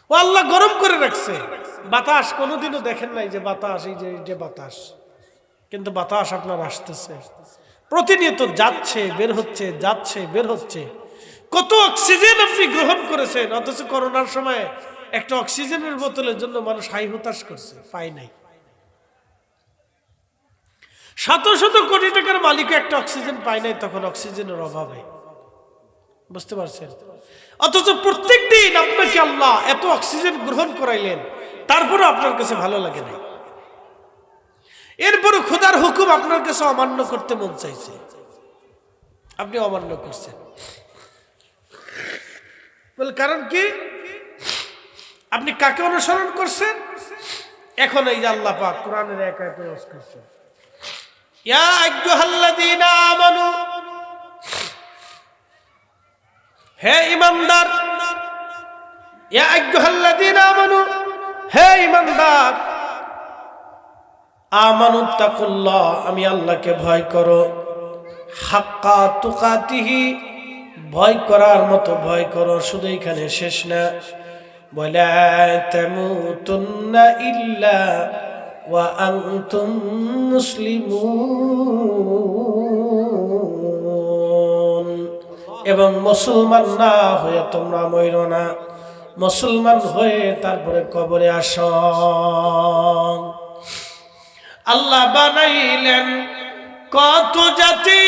ও আল্লাহ গরম করে রাখছে। বাতাস কোনোদিনও দেখেন নাই যে বাতাস, এই যে বাতাস, কিন্তু বাতাস আপনার আসতেছে প্রতিনিয়ত, যাচ্ছে বের হচ্ছে, যাচ্ছে বের হচ্ছে। কত অক্সিজেন আপনি গ্রহণ করেছেন, অথচ করোনার সময় একটা অক্সিজেনের বোতলের জন্য মানুষ হাই হতাশ করছে, পায় নাই। শত শত কোটি টাকার মালিক একটা অক্সিজেন পায় নাই, তখন অক্সিজেনের অভাবে। বুঝতে পারছেন? অথচ প্রত্যেক দিন আপনাকে আল্লাহ এত অক্সিজেন গ্রহণ করাইলেন, তারপরে আপনার কাছে ভালো লাগে না। এরপরে খোদার হুকুম আপনার কাছে অমান্য করতে মন চাইছে, আপনি অমান্য করছেন। বল কারণ কি? আপনি কাকে অনুসরণ করছেন? এখন এই যে আল্লাহ পাক কোরআনের এক আয়াতে ওয়াজ করছেন, ইয়া আইয়ুহাল্লাযীনা আমানু, হে ঈমানদার, ইয়া আইয়ুহাল্লাযীনা আমানু, হে ঈমানদার, আমানুত্তাকুল্লাহ, আমি আল্লাহকে ভয় করো, হাক্কা তুকাতিহি, ভয় করার মতো ভয় করো। শুধু এখানে শেষ না, ওয়ালা তামুতুন্না ইল্লা ওয়া আনতুম মুসলিমুন, এবং মুসলমান না হয়ে তোমরা মরো না, মুসলমান হয়ে তারপরে কবরে আসো। আল্লাহ বানাইলেন কত জাতি,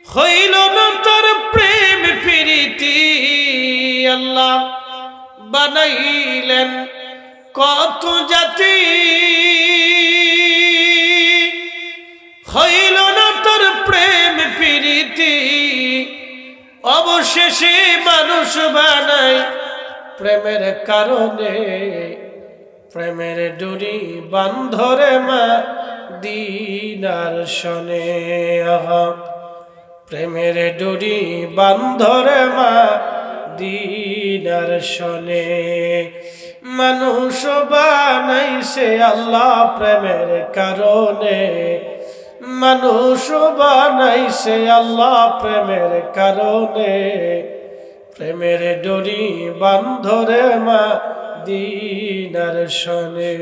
হইল না তার প্রেম প্রীতি। আল্লাহ বানাইলেন কত জাতি, হইল না তার প্রেম প্রীতি। অবশেষে মানুষ বানাই প্রেমের কারণে, প্রেমের ডুরি বান্ধরে মদিনার শনে। প্রেমের ডুরি বান্ধরে মদিনার শনে। মানুষ বানাইছে আল্লাহ প্রেমের কারণে, মানুষ বানাইছে আল্লাহ প্রেমের কারণে, প্রেমের ডরি বান্ধরে মদিনার শনে।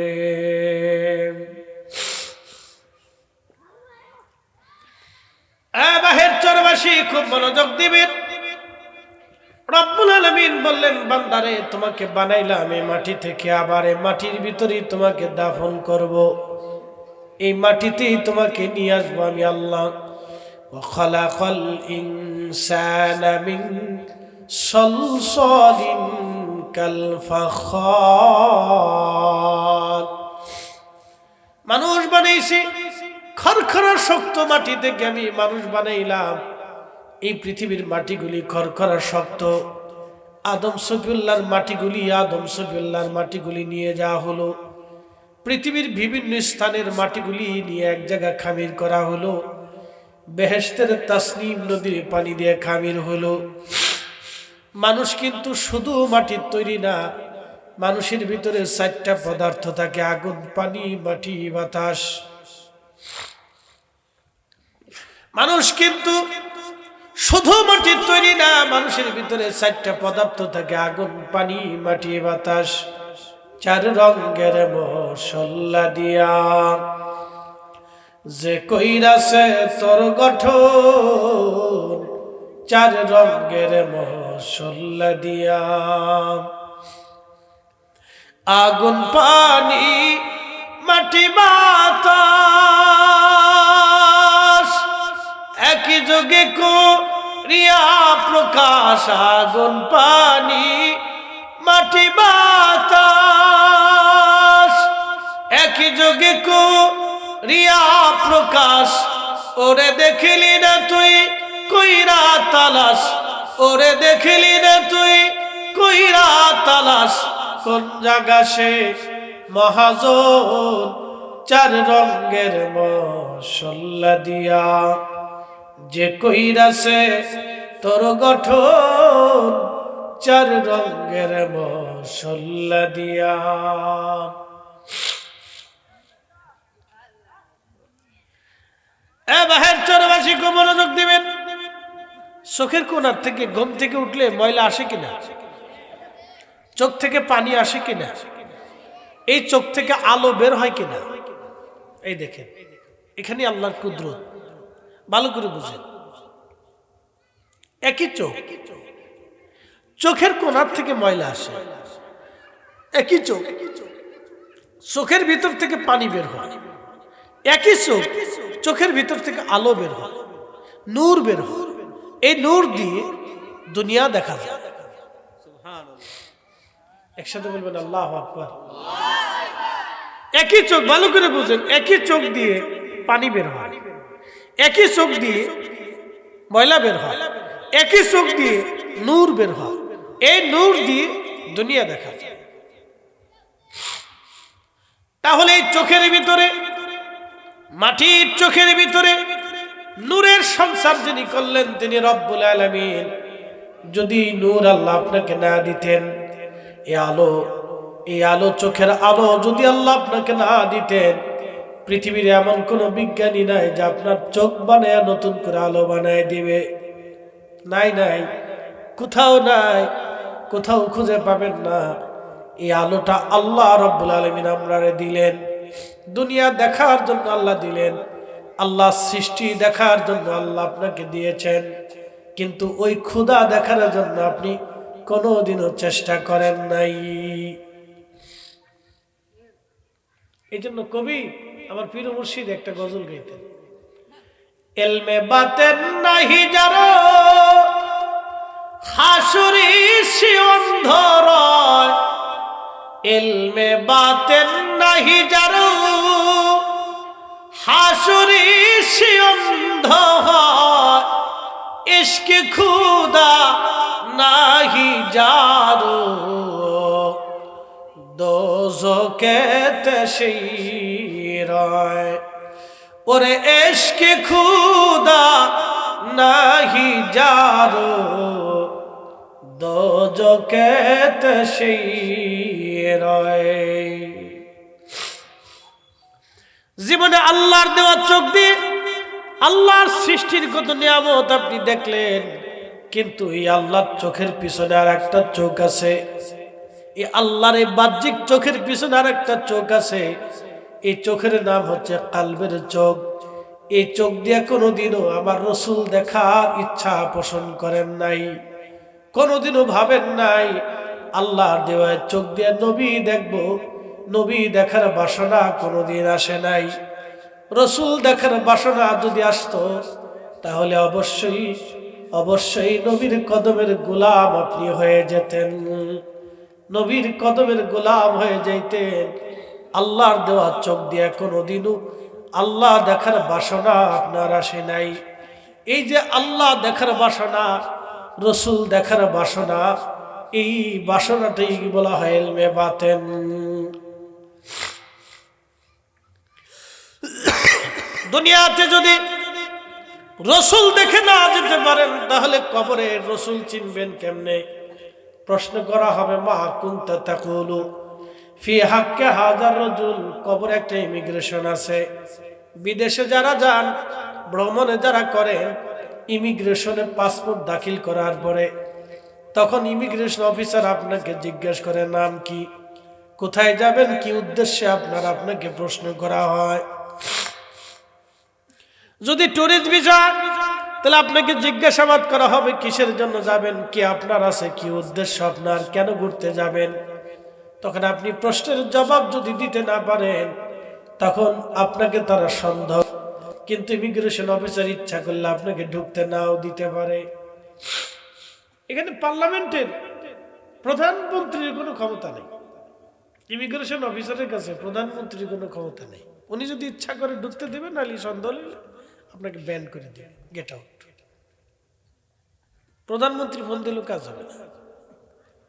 বাহের চরবাসী খুব মনোযোগ দিবেন। রব্বুল আলামিন বললেন, বান্দারে তোমাকে বানাইলাম এই মাটি থেকে, আবার এই মাটির ভিতরেই তোমাকে দাফন করব, এই মাটিতেই তোমাকে নিয়ে আসবো আমি আল্লাহ। ওয়া খালাকাল ইনসানা মিন সালসালিন কাল ফাখার। মানুষ বানাইছি খরখরা শক্ত মাটি থেকে আমি মানুষ বানাইলাম। এই পৃথিবীর মাটিগুলি খরখরা শক্ত। আদম সফিউল্লাহর মাটিগুলি নিয়ে যাওয়া হলো, পৃথিবীর বিভিন্ন স্থানের মাটিগুলি নিয়ে এক জায়গা খামির করা হলো, বেহেশতের তাসনিম নদীর পানি দিয়ে খামির হলো। মানুষ কিন্তু শুধু মাটির তৈরি না, মানুষের ভিতরে 4টা পদার্থ থাকে, আগুন, পানি, মাটি, বাতাস। মানুষ কিন্তু শুধু মাটির তৈরি না, মানুষের ভিতরে 4টা পদার্থ থাকে, আগুন, পানি, মাটি, বাতাস। 4 রঙের মশলা দিয়া যে কইরাছে তোর গঠন, 4 রঙের মশলা দিয়া। আগুন, পানি, মাটি, বাতাস একই যোগে করিয়া প্রকাশ। আগুন, পানি, মাটি, বাতাস একই যোগে করিয়া প্রকাশ। ওরে দেখিলি না তুই কইরা তালাশ, ওরে দেখিলি না তুই কইরা তালাশ, কোন জায়গা সে মহাজন 4 রঙের মশলা দিয়া যে কইরাছে তোর গঠন, 4 রঙের মশলা দিয়া। বাহের চরবাসী খুব মনোযোগ দিবেন। চোখের কোণার থেকে ঘুম থেকে উঠলে ময়লা আসে কিনা, চোখ থেকে পানি আসে কিনা, এই চোখ থেকে আলো বের হয় কিনা, এই দেখেন এখানে আল্লাহর কুদরত। ভালো করে বুঝেন, একই চোখ, চোখের কোণার থেকে ময়লা আসে, একই চোখ, চোখের ভিতর থেকে পানি বের হয়, একই চোখ, চোখের ভিতর থেকে আলো বের হয়, নূর বের হয়। এই নূর দিয়ে দুনিয়া দেখা যায়। একসাথে বলবেন আল্লাহু আকবার। একই চোখ, ভালো করে বুঝেন, একই চোখ দিয়ে পানি বের হয়, একই চোখ দিয়ে ময়লা বের হয়, একই চোখ দিয়ে নূর বের হয়। এই নূর দিয়ে দুনিয়া দেখা যায়। তাহলে এই চোখের ভিতরে, মাটির চোখের ভিতরে নূরের সংসার যিনি করলেন তিনি রব্বুল আলামিন। যদি নূর আল্লাহ আপনাকে না দিতেন, এই আলো চোখের আলো যদি আল্লাহ আপনাকে না দিতেন, পৃথিবীর এমন কোন বিজ্ঞানী নাই যে আপনার চোখ বানায় নতুন করে আলো বানায় দিবে। নাই, নাই, কোথাও নাই, কোথাও খুঁজে পাবেন না। এই আলোটা আল্লাহ রব্বুল আলামিন আমরারে দিলেন, দুনিয়া দেখার জন্য আল্লাহ দিলেন, আল্লাহ সৃষ্টি দেখার জন্য আল্লাহ আপনাকে দিয়েছেন। কিন্তু ওই খোদা দেখার জন্য আপনি কোনোদিনও চেষ্টা করেন নাই। এই জন্য কবি আমার পীর মুর্শিদ একটা গজল গাইতেন, এলমে বাতেন নাহি যারো হাসুরি সে অন্ধর, এলমে বাতেন নাহি যারো হাসুরি সে অন্ধ, ইশকে খুদা নাহি যারো দোজখেতে শিরায়। ওরে ইশকে খুদা নাহি যারো দোজখেতে শিরায়। জীবনে আল্লাহর দেওয়া চোখ দিয়ে আল্লাহর সৃষ্টির কত নিয়ামত আপনি দেখলেন, কিন্তু এই আল্লাহর চোখের পিছনে আর একটা চোখ আছে। এই আল্লাহর এই বাহ্যিক চোখের পিছনে আর একটা চোখ আছে। এই চোখের নাম হচ্ছে কালবের চোখ। এই চোখ দিয়ে কোনোদিনও আমার রসুল দেখার ইচ্ছা পোষণ করেন নাই, কোনোদিনও ভাবেন নাই আল্লাহর দেওয়া চোখ দিয়ে নবী দেখব। নবী দেখার বাসনা কোনোদিন আসে নাই। রসুল দেখার বাসনা যদি আসতো তাহলে অবশ্যই অবশ্যই নবীর কদমের গোলাম আপনি হয়ে যেতেন, নবীর কদমের গোলাম হয়ে যাইতেন। আল্লাহর দেওয়া চোখ দিয়ে কোনোদিনও আল্লাহ দেখার বাসনা আপনার আসে নাই। এই যে আল্লাহ দেখার বাসনা, রসুল দেখার বাসনা, এই বাসনাটাই বলা হয় ইলমে বাতেন। দুনিয়াতে যদি রসুল দেখে না যেতে পারেন তাহলে কবরে রসুল চিনবেন কেমনে? প্রশ্ন করা হবে, মা কুনতা তাকুলু ফি হাক্কে হাজার রাজুল। কবরে একটা ইমিগ্রেশন আছে। বিদেশে যারা যান, ভ্রমণে যারা করেন, ইমিগ্রেশনে পাসপোর্ট দাখিল করার পরে তখন ইমিগ্রেশন অফিসার আপনাকে জিজ্ঞেস করে নাম কি, কোথায় যাবেন, কি উদ্দেশ্যে আপনাকে প্রশ্ন করা হয়। যদি ট্যুরিস্ট ভিসা, তাহলে আপনাকে জিজ্ঞাসাবাদ করা হবে কিসের জন্য যাবেন, কি আপনার আছে, কি উদ্দেশ্য আপনার, কেন ঘুরতে যাবেন। তখন আপনি প্রশ্নের জবাব যদি দিতে না পারেন তখন আপনাকে তারা সন্দেহ। কিন্তু ইমিগ্রেশন অফিসার ইচ্ছা করলে আপনাকে ঢুকতে নাও দিতে পারে। এখানে পার্লামেন্টের প্রধানমন্ত্রীর কোনো ক্ষমতা নেই, ইমিগ্রেশন অফিসারের কাছে প্রধানমন্ত্রীর কোনো ক্ষমতা নেই। উনি যদি ইচ্ছা করে ঢুকতে দেবেন, নাহলে সন্দেহ আপনাকে ব্যান করে দেবে, গেট আউট। প্রধানমন্ত্রী ফোন দিলেও কাজ হবে না,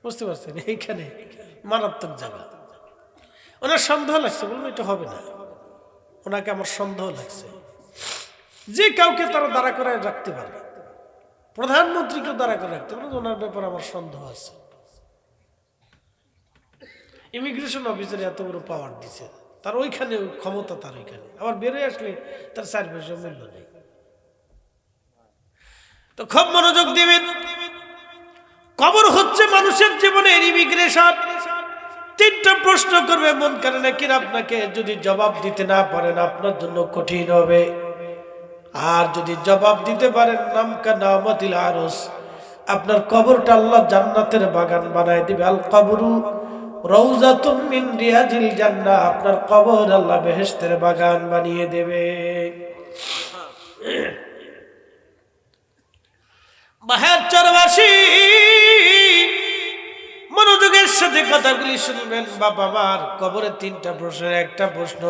বুঝতে পারছেন? এইখানে মারাত্মক জায়গা। ওনার সন্দেহ লাগছে, বলবো এটা হবে না, ওনাকে আমার সন্দেহ লাগছে। যে কাউকে তারা দাঁড়া করে রাখতে পারে, প্রধানমন্ত্রীকেও দাঁড়া করে রাখতে পারে, ওনার ব্যাপারে আমার সন্দেহ আছে। ইমিগ্রেশন অফিসার এত বড় পাওয়ার দিছে, তার ওইখানে ক্ষমতা, তার ওইখানে আবার বেরোয় আসলে তার 4 পয়সা মূল্য নেই। তো খুব মনোযোগ দিবেন। কবর হচ্ছে মানুষের জীবনের ইমিগ্রেশন। 3টা প্রশ্ন করবে মন করে নাকির আপনাকে, যদি জবাব দিতে না পারেন আপনার জন্য কঠিন হবে। আর যদি জবাব দিতে পারেন, নামকা নামাতিল আরস, আপনার কবরটা আল্লাহ জান্নাতের বাগান বানায় দিবে। আল কবরু রওজাতুম মিন রিয়াজিল জান্নাহ, আপনার কবর আল্লাহ বেহেশতের বাগান বানিয়ে দেবে। বাহারচরবাসী মনোযোগের সাথে কথাগুলি শুনবেন। বাবা মার কবরে 3টা প্রশ্নের একটা প্রশ্ন,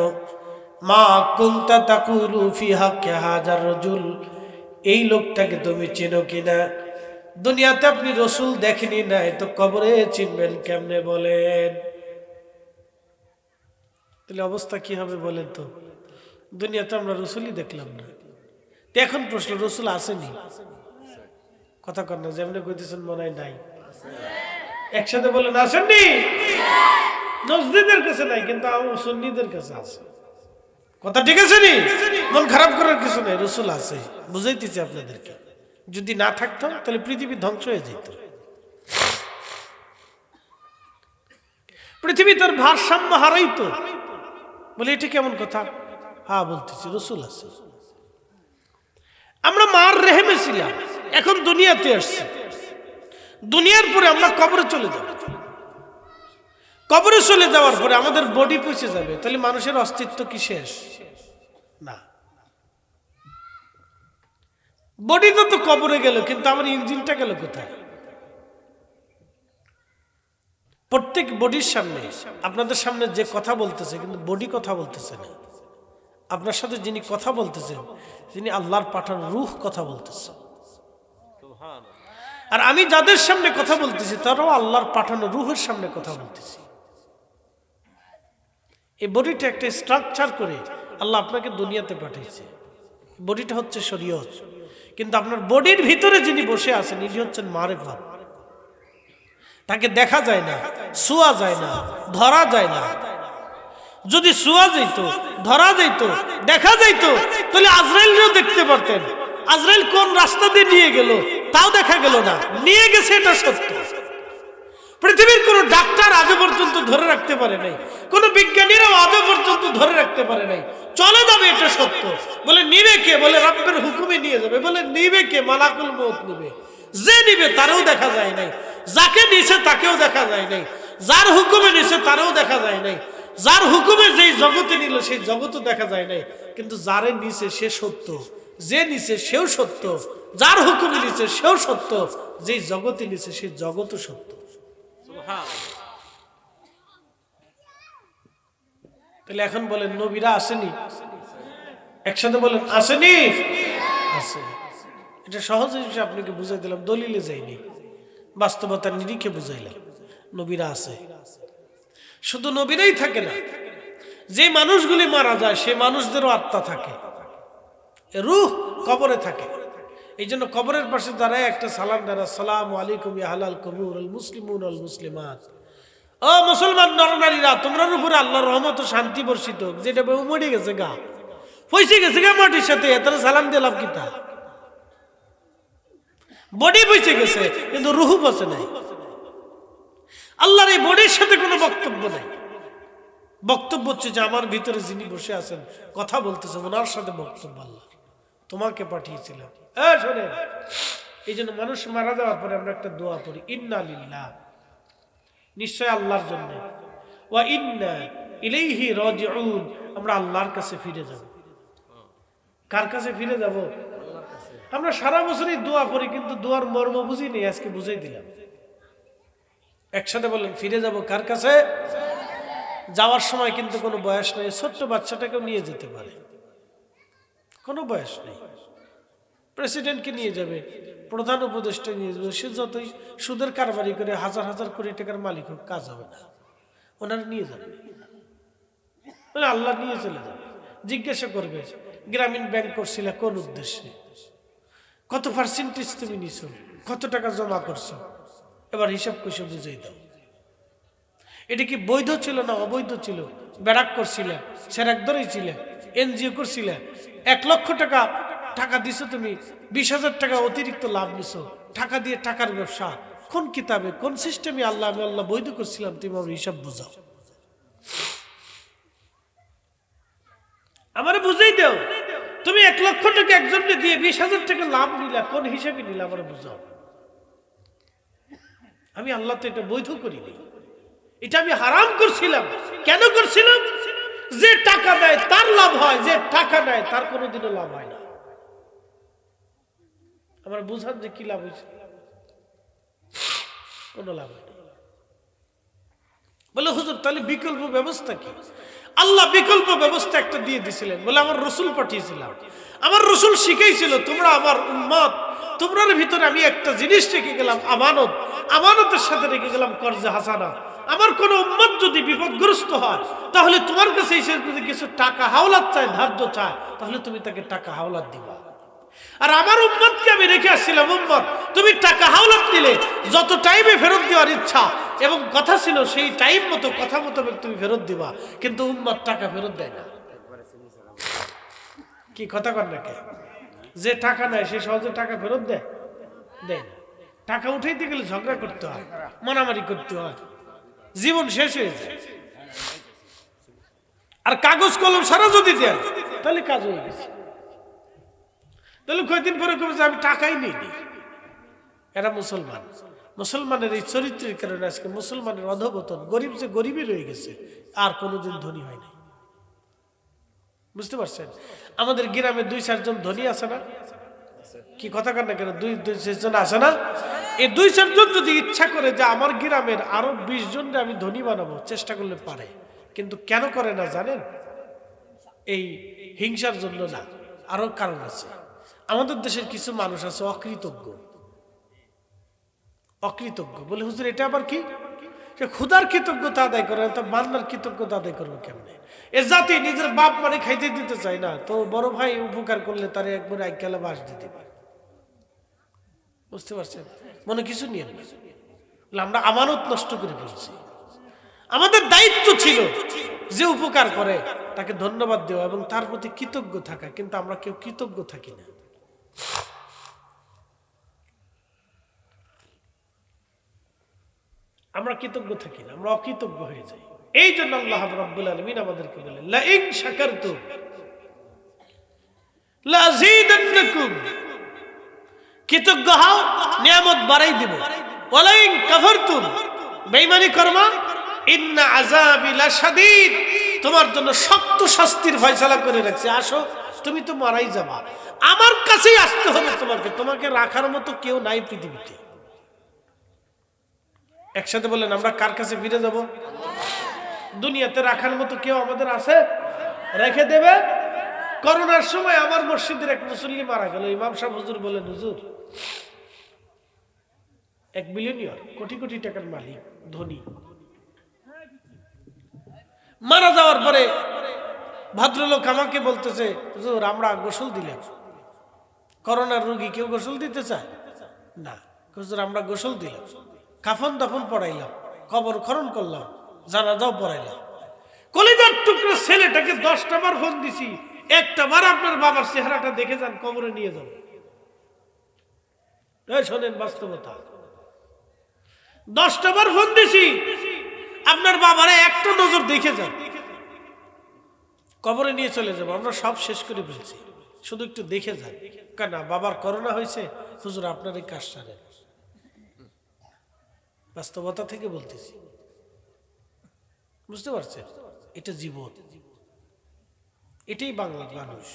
মা কুনতা তাকুলু ফি হাক্কি হাজার রাজুল, এই লোকটাকে তুমি চেনো কিনা? দুনিয়াতে আপনি রসুল দেখেনি নাই, তো কবরে চিনবেন কেমনে বলেন? তাহলে অবস্থা কি হবে বলেন তো? দুনিয়াতে আমরা রসুলই দেখলাম না, এখন প্রশ্ন রসুল আসেনি? কথা কর না, যেমন কইতেছেন মনে হয় নাই। একসাথে বলেন আসেননি। নজদিদের কাছে নাই, কিন্তু সুন্নিদের কাছে আছে। কথা ঠিক আছে নি? মন খারাপ করার কিছু নেই, রসুল আছে, বুঝাইতেছি আপনাদেরকে। যদি না থাকতো তাহলে পৃথিবী ধ্বংস হয়ে যেত। পৃথিবী তার ভারসাম্য হারাইতো। বলে এটা কেমন কথা? হ্যাঁ বলতেছি, রসুল আছে। আমরা মার রেহেমে ছিলাম, এখন দুনিয়াতে আসছি। দুনিয়ার পরে আমরা কবরে চলে যাব। কবরে চলে যাওয়ার পরে আমাদের বডি পচে যাবে, তাহলে মানুষের অস্তিত্ব কি শেষ? না। বডি তো কবরে গেল, কিন্তু আমার ইঞ্জিনটা গেল কোথায়? প্রত্যেক বডির সামনে, আপনাদের সামনে যে কথা বলতেছে, কিন্তু বডি কথা বলতেছে না। আপনার সাথে যিনি কথা বলতেছেন, যিনি আল্লাহর পাঠানো রূহ কথা বলতেছে। আর আমি যাদের সামনে কথা বলতেছি তারাও আল্লাহর পাঠানো রূহের সামনে কথা বলতেছি। এই বডিটা একটা স্ট্রাকচার করে আল্লাহ আপনাকে দুনিয়াতে পাঠিয়েছে। বডিটা হচ্ছে শরীয়ত, কিন্তু আপনার বডির ভিতরে যিনি বসে আছেন ইনি হচ্ছেন মারিফাত। তাকে দেখা যায় না, ছোঁয়া যায় না, ধরা যায় না, যদি শোয়া যেত, ধরা যেত, দেখা যেত, তাহলে আজরাইলও দেখতে পারতেন। আজরাইল কোন রাস্তা দিয়ে নিয়ে গেল তাও দেখা গেল না, নিয়ে গেছে এটা সত্য। পৃথিবীর কোন ডাক্তার আজও পর্যন্ত ধরে রাখতে পারে নাই, কোন বিজ্ঞানীরাও আজও পর্যন্ত ধরে রাখতে পারে নাই। চলে যাবে এটা সত্য। বলে নিবে কে? বলে রব্বের হুকুমে নিয়ে যাবে। বলে নিবে কে? মালাকুল মউত নিবে। যে নিবে তারও দেখা যায় নাই, যাকে নিছে তাকেও দেখা যায় নাই, যার হুকুমে নিছে তারও দেখা যায় নাই, যার হুকুমে যেই জগতে নিল সেই জগতও দেখা যায় নাই। কিন্তু যারে নিছে সে সত্য, যে নিছে সেও সত্য, যার হুকুমে নিছে সেও সত্য, যেই জগতে নিছে সেই জগতও সত্য। তাহলে এখন বলেন নবীরা আসেনি? একসাথে বলেন আসেনি? আছে। এটা সহজ হিসেবে আপনাকে বুঝাই দিলাম, দলিলে যাইনি, বাস্তবতার নিরিখে বুঝাইলাম। নবীরা আছে। শুধু নবীরাই থাকে না, যে মানুষগুলি মারা যায় সে মানুষদেরও আত্মা থাকে, রূহ কবরে থাকে। এই জন্য কবরের পাশে দাঁড়ায় একটা সালাম দেয়, আসসালামু আলাইকুম ইয়া আহলাল কবুর আল মুসলিমুন আল মুসলিমাত। ও মুসলমান নরনারীরা, তোমরার উপরে আল্লাহর রহমত ও শান্তি বর্ষিত হোক। যেটা মরে গেছে গা, পয়সে গেছে গা মাটির সাথে, তারা সালাম দিলাম কিতা? বডি পয়সে গেছে কিন্তু রুহু বসে নাই। আল্লাহর এই বডির সাথে কোনো বক্তব্য নাই। বক্তব্য হচ্ছে যে আমার ভিতরে যিনি বসে আছেন, কথা বলতেছেন, ওনার সাথে বক্তব্য। আল্লাহ তোমাকে পাঠিয়েছিলাম। শোনেন, এই জন্য মানুষ মারা যাওয়ার পরে আমরা একটা দোয়া করি, ইন্না লিল্লাহ, নিশ্চয় আল্লাহর জন্য, ওয়া ইন্না ইলাইহি রাজিউন, আমরা আল্লাহর কাছে ফিরে যাব। কার কাছে ফিরে যাব? আমরা সারা বছরই দোয়া করি কিন্তু দোয়ার মর্ম বুঝি নেই, আজকে বুঝাই দিলাম। একসাথে বলেন, ফিরে যাব কার কাছে? যাওয়ার সময় কিন্তু কোনো বয়স নেই, ছোট্ট বাচ্চাটাকেও নিয়ে যেতে পারে, কোনো বয়স নেই। প্রেসিডেন্টকে নিয়ে যাবে, প্রধান উপদেষ্টা নিয়ে যাবে, সে যতই সুদের কারবারি করে হাজার হাজার কোটি টাকার মালিক হোক, কাজ হবে না, ওনারা নিয়ে যাবে, মানে আল্লাহ নিয়ে চলে যাবে। জিজ্ঞাসা করবে, গ্রামীণ ব্যাংক করছিল কোন উদ্দেশ্যে, কত পার্সেন্টেজ তুমি নিছো, কত টাকা জমা করছো, এবার হিসাব কষে বুঝিয়ে দাও। এটা কি বৈধ ছিল না অবৈধ ছিল? ব্যারাক করছিলে, সেরাক ধরেই ছিলে, এনজিও করছিলে, 1 লক্ষ টাকা টাকা দিছো তুমি, 20,000 টাকা অতিরিক্ত লাভ নিছো, টাকা দিয়ে টাকার ব্যবসা, কোন কিতাবে কোন সিস্টেমে আল্লাহ আমি আল্লাহ বৈধ করছিলাম, তুমি আমার হিসাব বুঝাও, আমারে বুঝাই দাও। তুমি 1 লক্ষ টাকা একজনকে দিয়ে 20,000 টাকা লাভ নিলা, কোন হিসাবে নিলা আমার বুঝাও। আমি আল্লাহ তো এটা বৈধ করিনি, এটা আমি হারাম করছিলাম। কেন করছিলাম? যে টাকা দেয় তার লাভ হয়, যে টাকা নেয় তার কোনোদিনও লাভ হয় না। আমার বুঝান যে কি লাভ হয়েছে? কোনো লাভ হয় না। বলে হুজুর তাহলে বিকল্প ব্যবস্থা কি? আল্লাহ বিকল্প ব্যবস্থা একটা দিয়ে দিছিলেন, বলে আমার রসুল পাঠিয়েছিলাম, আমার রসুল শিখাইছিল তোমরা আমার উম্মত, তোমরার ভিতরে আমি একটা জিনিস রেখে গেলাম আমানত, আমানতের সাথে রেখে গেলাম কর্জে হাসানা। আমার কোন উম্মত যদি বিপদগ্রস্ত হয় তাহলে তোমার কাছে এসে যদি কিছু টাকা হাওলাত চায়, ধার্য চায়, তাহলে তুমি তাকে টাকা হাওলাত দিবা। আর আমার উম্মতকে আমি রেখে আসছিলাম, উম্মত তুমি টাকা হাওলাত নিলে যত টাইমে ফেরত দেওয়ার ইচ্ছা এবং কথা ছিল সেই টাইম মতো কথা মতো তুমি ফেরত দিবা, কিন্তু উম্মত টাকা ফেরত দেয় না। কি কথা কর নাকি? যে টাকা নেয় সে সহজে টাকা ফেরত দেয় না। টাকা উঠাইতে গেলে ঝগড়া করতে হয়, মারামারি করতে হয়, জীবন শেষ হয়ে যায়। আর কাগজ কলম সারা যদি দেন তাহলে কাজ হয়ে গেছে। তাহলে কয়েকদিন পরে কবে আমি টাকাই নিই। এরা মুসলমান, মুসলমানের এই চরিত্রের কারণে আজকে মুসলমানের অধঃপতন, গরিব যে গরিবই রয়ে গেছে, আর কোনোদিন ধনী হয় নাই। বুঝতে পারছেন? আমাদের গ্রামে 2-4 জন ধনী আছে না? কি কথা কার না কেন? 2-4 জন আছে না? এই 2-4 জন যদি ইচ্ছা করে যে আমার গ্রামের আরো 20 জনকে আমি ধনী বানাবো, চেষ্টা করলে পারে। কিন্তু কেন করে না জানেন? এই হিংসার জন্য না, আরো কারণ আছে। আমাদের দেশের কিছু মানুষ আছে অকৃতজ্ঞ। অকৃতজ্ঞ বলে হুজুর এটা আবার কি? সে ক্ষুধার কৃতজ্ঞতা আদায় করে, তো বান্নার কৃতজ্ঞতা আদায় করবে কেমনে? এ জাতি নিজের বাপ মানে খাইতে দিতে চায় না, তো বড় ভাই উপকার করলে তারে একবার আইকালে বাস দিতে পারে। বুঝতে পারছেন? মনে কিছু নিয়ে আমরা আমানত নষ্ট করে ফেলছি। আমাদের দায়িত্ব ছিল যে উপকার করে তাকে ধন্যবাদ দেওয়া এবং তার প্রতি কৃতজ্ঞ থাকা, কিন্তু আমরা কেউ কৃতজ্ঞ থাকি না। আমরা কৃতজ্ঞ থাকি না, আমরা অকৃতজ্ঞ হয়ে যাই। এই জন্য আল্লাহ রাব্বুল আলামিন আমাদেরকে বলেন লা ইন শাকারতুম লা আযীদান্নাকুম, কৃতজ্ঞ হও নিয়ামত বাড়াই দিব। ওয়ালা ইন কাফারতুম, বেঈমানি করবা, ইন্না আযাবি লাশাদীদ, তোমার জন্য শক্ত শাস্তির ফয়সালা করে রাখছি। আসো, তুমি তো মারাই যাবা, আমার কাছেই আসতে হবে তোমাকে, তোমাকে রাখার মতো কেউ নাই পৃথিবীতে। একসাথে বলেন, আমরা কার কাছে ফিরে যাব? দুনিয়াতে রাখার মতো কেউ আমাদের আছে? রেখে দেবে। করোনার সময় আমার মসজিদের এক মুসল্লি মারা গেল। ইমাম সাহেব হুজুর বলেন, হুজুর, এক বিলিয়নিয়ার, কোটি কোটি টাকার মালিক, ধনী, মারা যাওয়ার পরে ভদ্রলোক আমাকে বলতেছে, হুজুর আমরা গোসল দিলাম। করোনার রোগী কেউ গোসল দিতে চায় না। হুজুর আমরা গোসল দিলাম, কাফন দাফন পড়াইলাম, কবর খনন করলাম, জানাজাও পড়াইলাম। কলিজার টুকরো ছেলেটাকে 10টা বার ফোন দিছি, একটা বার আপনার বাবার চেহারাটা দেখে যান, কবরে নিয়ে যান। শোনেন বাস্তবতা, 10টা বার ফোন দিছি, আপনার বাবারে একটা নজর দেখে যান, কবরে নিয়ে চলে যাবো। আমরা সব শেষ করে ফেলছি, শুধু একটু দেখে যান। কেন? বাবার করোনা হয়েছে, হুজুর আপনার এই কাজ সারেন। বাস্তবতা থেকে বলতেছি, বুঝতে পারছেন? এটা জীবন, এটাই বাংলার মানুষ।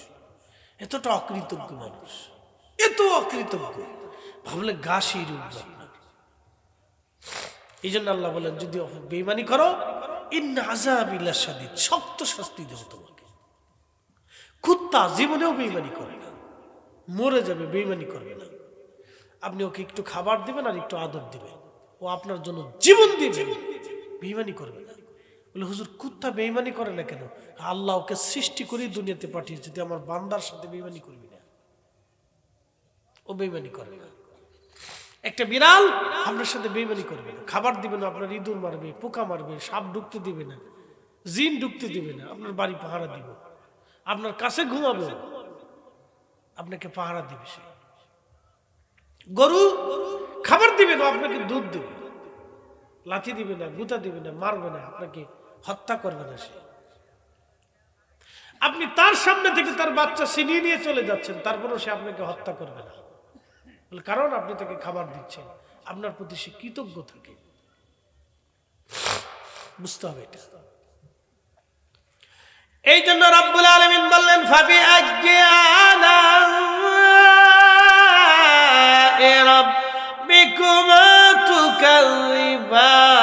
এতটা অকৃতজ্ঞ মানুষ, এত অকৃতজ্ঞ, ভাবলে গা শির উঠবে আপনার। এই জন্য আল্লাহ বলেন, যদি বেঈমানি করো, ইন্না আযাবি লাশাদীদ, শক্ত শাস্তি দেব তোমাকে। কুত্তা জীবনেও বেঈমানি করে না, মরে যাবে, বেঈমানি করবে না। আপনি ওকে একটু খাবার দিবেন আর একটু আদর দিবেন, ও আপনার জন্য জীবন দিবে, বেঈমানি করবে না। বলে, হুজুর কুত্তা বেঈমানি করে না কেন? আল্লাহ ওকে সৃষ্টি করে দুনিয়াতে পাঠিয়েছে, যদি আমার বান্দার সাথে বেঈমানি করবি না, ও বেঈমানি করে না। একটা বিড়াল আপনার সাথে বেঈমানি করবে না, খাবার দিবে না, আপনার ইঁদুর মারবে, পোকা মারবে, সাপ ঢুকতে দিবে না, জিন ঢুকতে দিবে না, আপনার বাড়ি পাহারা দিবে, আপনার কাছে ঘুমাবে, আপনাকে পাহারা দিবে। সে গরু খাবার দিবে না, আপনাকে দুধ দিবে, লাথি দিবে না, গুতা দিবে না, মারবে না, আপনাকে হত্যা করবে না। সে, আপনি তার সামনে থেকে তার বাচ্চা ছিনিয়ে নিয়ে চলে যাচ্ছেন, তারপরেও সে আপনাকে হত্যা করবে না, কারণ আপনি তাকে খাবার দিচ্ছেন, আপনার প্রতি সে কৃতজ্ঞ থাকে। বুঝতে হবে এটা। এই জন্য রব্বুল আলামিন বললেন, ফাবি আলাইহি রাব্বিকুমা তুকাযিবান।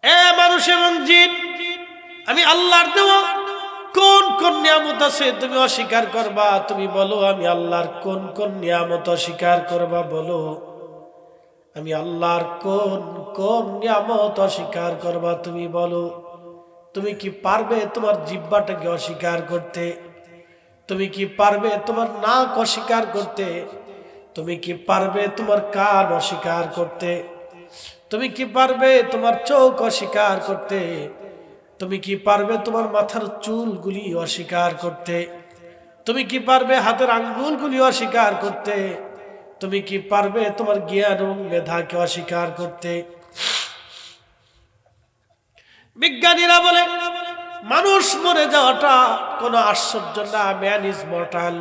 এ মানুষ এবং জিন, আমি আল্লাহর দেওয়া কোন কোন নিয়ামত আছে তুমি অস্বীকার করবা? তুমি বলো, আমি আল্লাহর কোন কোন নিয়ামত অস্বীকার করবা? বলো, আমি আল্লাহর কোন কোন নিয়ামত অস্বীকার করবা? তুমি বলো। তুমি কি পারবে তোমার জিহ্বাটাকে অস্বীকার করতে? তুমি কি পারবে তোমার নাক অস্বীকার করতে? তুমি কি পারবে তোমার কান অস্বীকার করতে? তুমি কি পারবে তোমার চোখ অস্বীকার করতে? তুমি কি পারবে তোমার মাথার চুলগুলি অস্বীকার করতে? তুমি কি পারবে হাতের আঙ্গুলগুলি অস্বীকার করতে? তুমি কি পারবে তোমার জ্ঞান এবং মেধাকে অস্বীকার করতে? বিজ্ঞানীরা বলে, মানুষ মরে যাওয়াটা কোনো আশ্চর্য না, ম্যান ইজ মর্টাল।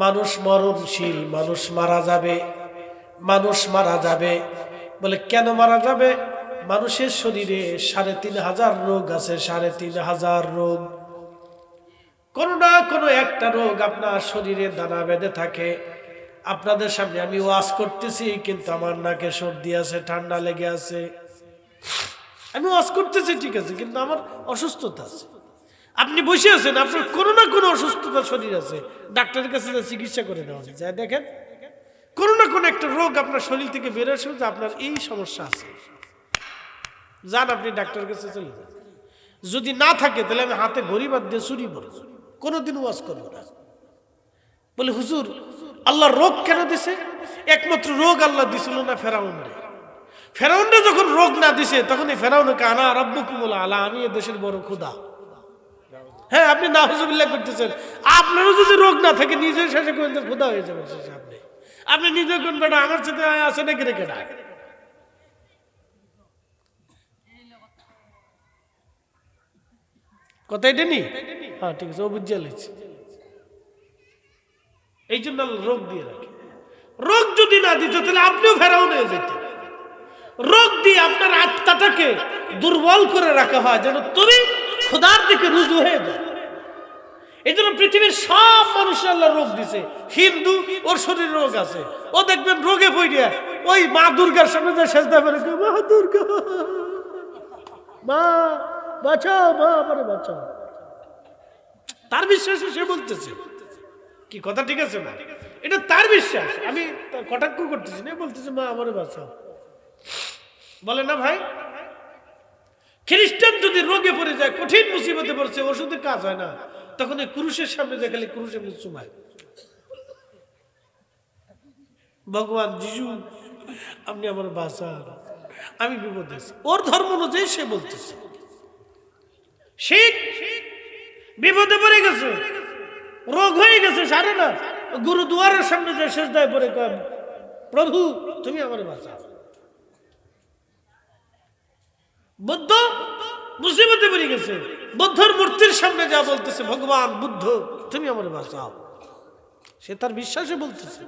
মানুষ মরণশীল, মানুষ মারা যাবে, মানুষ মারা যাবে। বলে, কেন মারা যাবে? মানুষের শরীরে ৩,৫০০ রোগ আছে, ৩,৫০০ রোগ। কোনো না কোনো একটা রোগ আপনার শরীরে দানা বেঁধে থাকে। আপনাদের সামনে আমি ওয়াজ করতেছি, কিন্তু আমার নাকে সর্দি আছে, ঠান্ডা লেগে আছে। আমি ওয়াজ করতেছি ঠিক আছে, কিন্তু আমার অসুস্থতা আছে। আপনি বসে আছেন, আপনার কোনো না কোনো অসুস্থতা শরীর আছে, ডাক্তারের কাছে চিকিৎসা করে নেওয়া যায়। দেখেন, কোনো না কোনো একটা রোগ আপনার শরীর থেকে বের আসে যে আপনার এই সমস্যা আছে, যান আপনি ডাক্তারের কাছে চলে যান। যদি না থাকে তাহলে আমি হাতে ঘড়ি বাদ দিয়ে চুরি পড়ব, কোনোদিন ওয়াজ করবো না। বলে, হুজুর আল্লাহ রোগ কেন দিছে? একমাত্র রোগ আল্লাহ দিছিল না ফেরাউনরে? ফেরাউনরা যখন রোগ না দিছে তখন এই ফেরাউনকে আনা রাব্বুকুমুল আলা, আমি এই দেশের বড় খোদা। হ্যাঁ, আপনি নাউজুবিল্লাহ করতেছেন। আপনারও যদি রোগ না থাকে নিজের শেষে কোন খোদা হয়ে যাবেন শেষে। আপনি নিজে কোন বেটা আমার সাথে আছে নাকি রেখে না, কথা এটা নি। হ্যাঁ ঠিক আছে, ও বুঝিয়ে লিখছি। এই জন্য রোগ দিয়ে রাখে। রোগ যদি না দিত তাহলে আপনিও ফেরাউন হয়ে যেতেন। রোগ দিয়ে আপনার আত্মাটাকে দুর্বল করে রাখা হয় যেন তুমি খোদার দিকে রুজু হয়ে যায়। এই জন্য পৃথিবীর সব মানুষের আল্লাহ রোগ দিছে। হিন্দু, ওর শরীরে রোগ আছে, ও দেখবেন রোগে পড়িয়া ওই মা দুর্গার সামনে যে সেজদা করে, মা দুর্গা, মা বাঁচাও, মা আমারে বাঁচাও। তার বিশ্বাসে সে বলতেছে কি কথা, ঠিক আছে না? এটা তার বিশ্বাস, আমি কটাক্ষ করতেছি না, বলতেছি মা আমারে বাঁচাও। বলে না ভাই, খ্রিস্টান যদি রোগে পড়ে যায়, কঠিন মুসিবতে পড়ছে, ওষুধে কাজ হয় না, তখন এই কুরুশের সামনে যে খালি কুরুশে চুমায়, ভগবান যিশু আপনি আমার বাঁচান, আমি বিপদে আছি। ওর ধর্ম অনুযায়ী সে বলতেছে। শিখ বিপদে পড়ে গেছে, রোগ হয়ে গেছে, সারে না, গুরুদুয়ারের সামনে যে সেজদায় পড়ে কয় প্রভু তুমি আমার বাঁচাও। বুদ্ধ মুসিবতে পড়ে গেছে, বুদ্ধর মূর্তির সামনে যা বলতেছে ভগবান বুদ্ধ তুমি আমার বাঁচাও। সে তার বিশ্বাসে বলতেছে।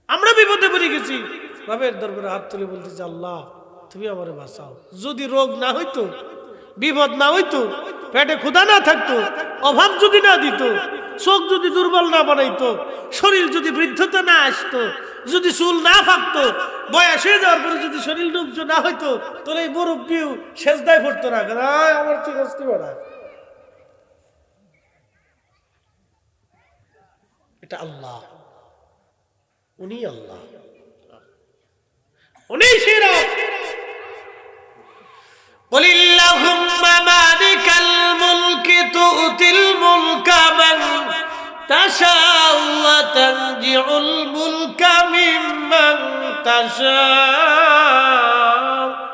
আমরা বিপদে পড়ে গেছি, বাবের দরবারে হাত তুলে বলতেছে আল্লাহ তুমি আমার বাঁচাও। যদি রোগ না হইতো, বিপদ না হইতো, পেটে ক্ষুধা না থাকতো, অভাব যদি না দিত, চোখ যদি দুর্বল না বানাইতো, শরীর যদি বৃদ্ধতা না আসতো, যদি চুল না ফাঁকতো, বয়স হয়ে যাওয়ার পরে যদি শরীর রূপ না হইতো, তোর এই মুরব্বিও সেজদায় পড়তো না। আমার ঠিক আছে না, এটা আল্লাহ, উনি আল্লাহ, উনি সেরা। قل اللهم مالك الملك تؤتي الملك من تشاء وتنزع الملك ممن تشاء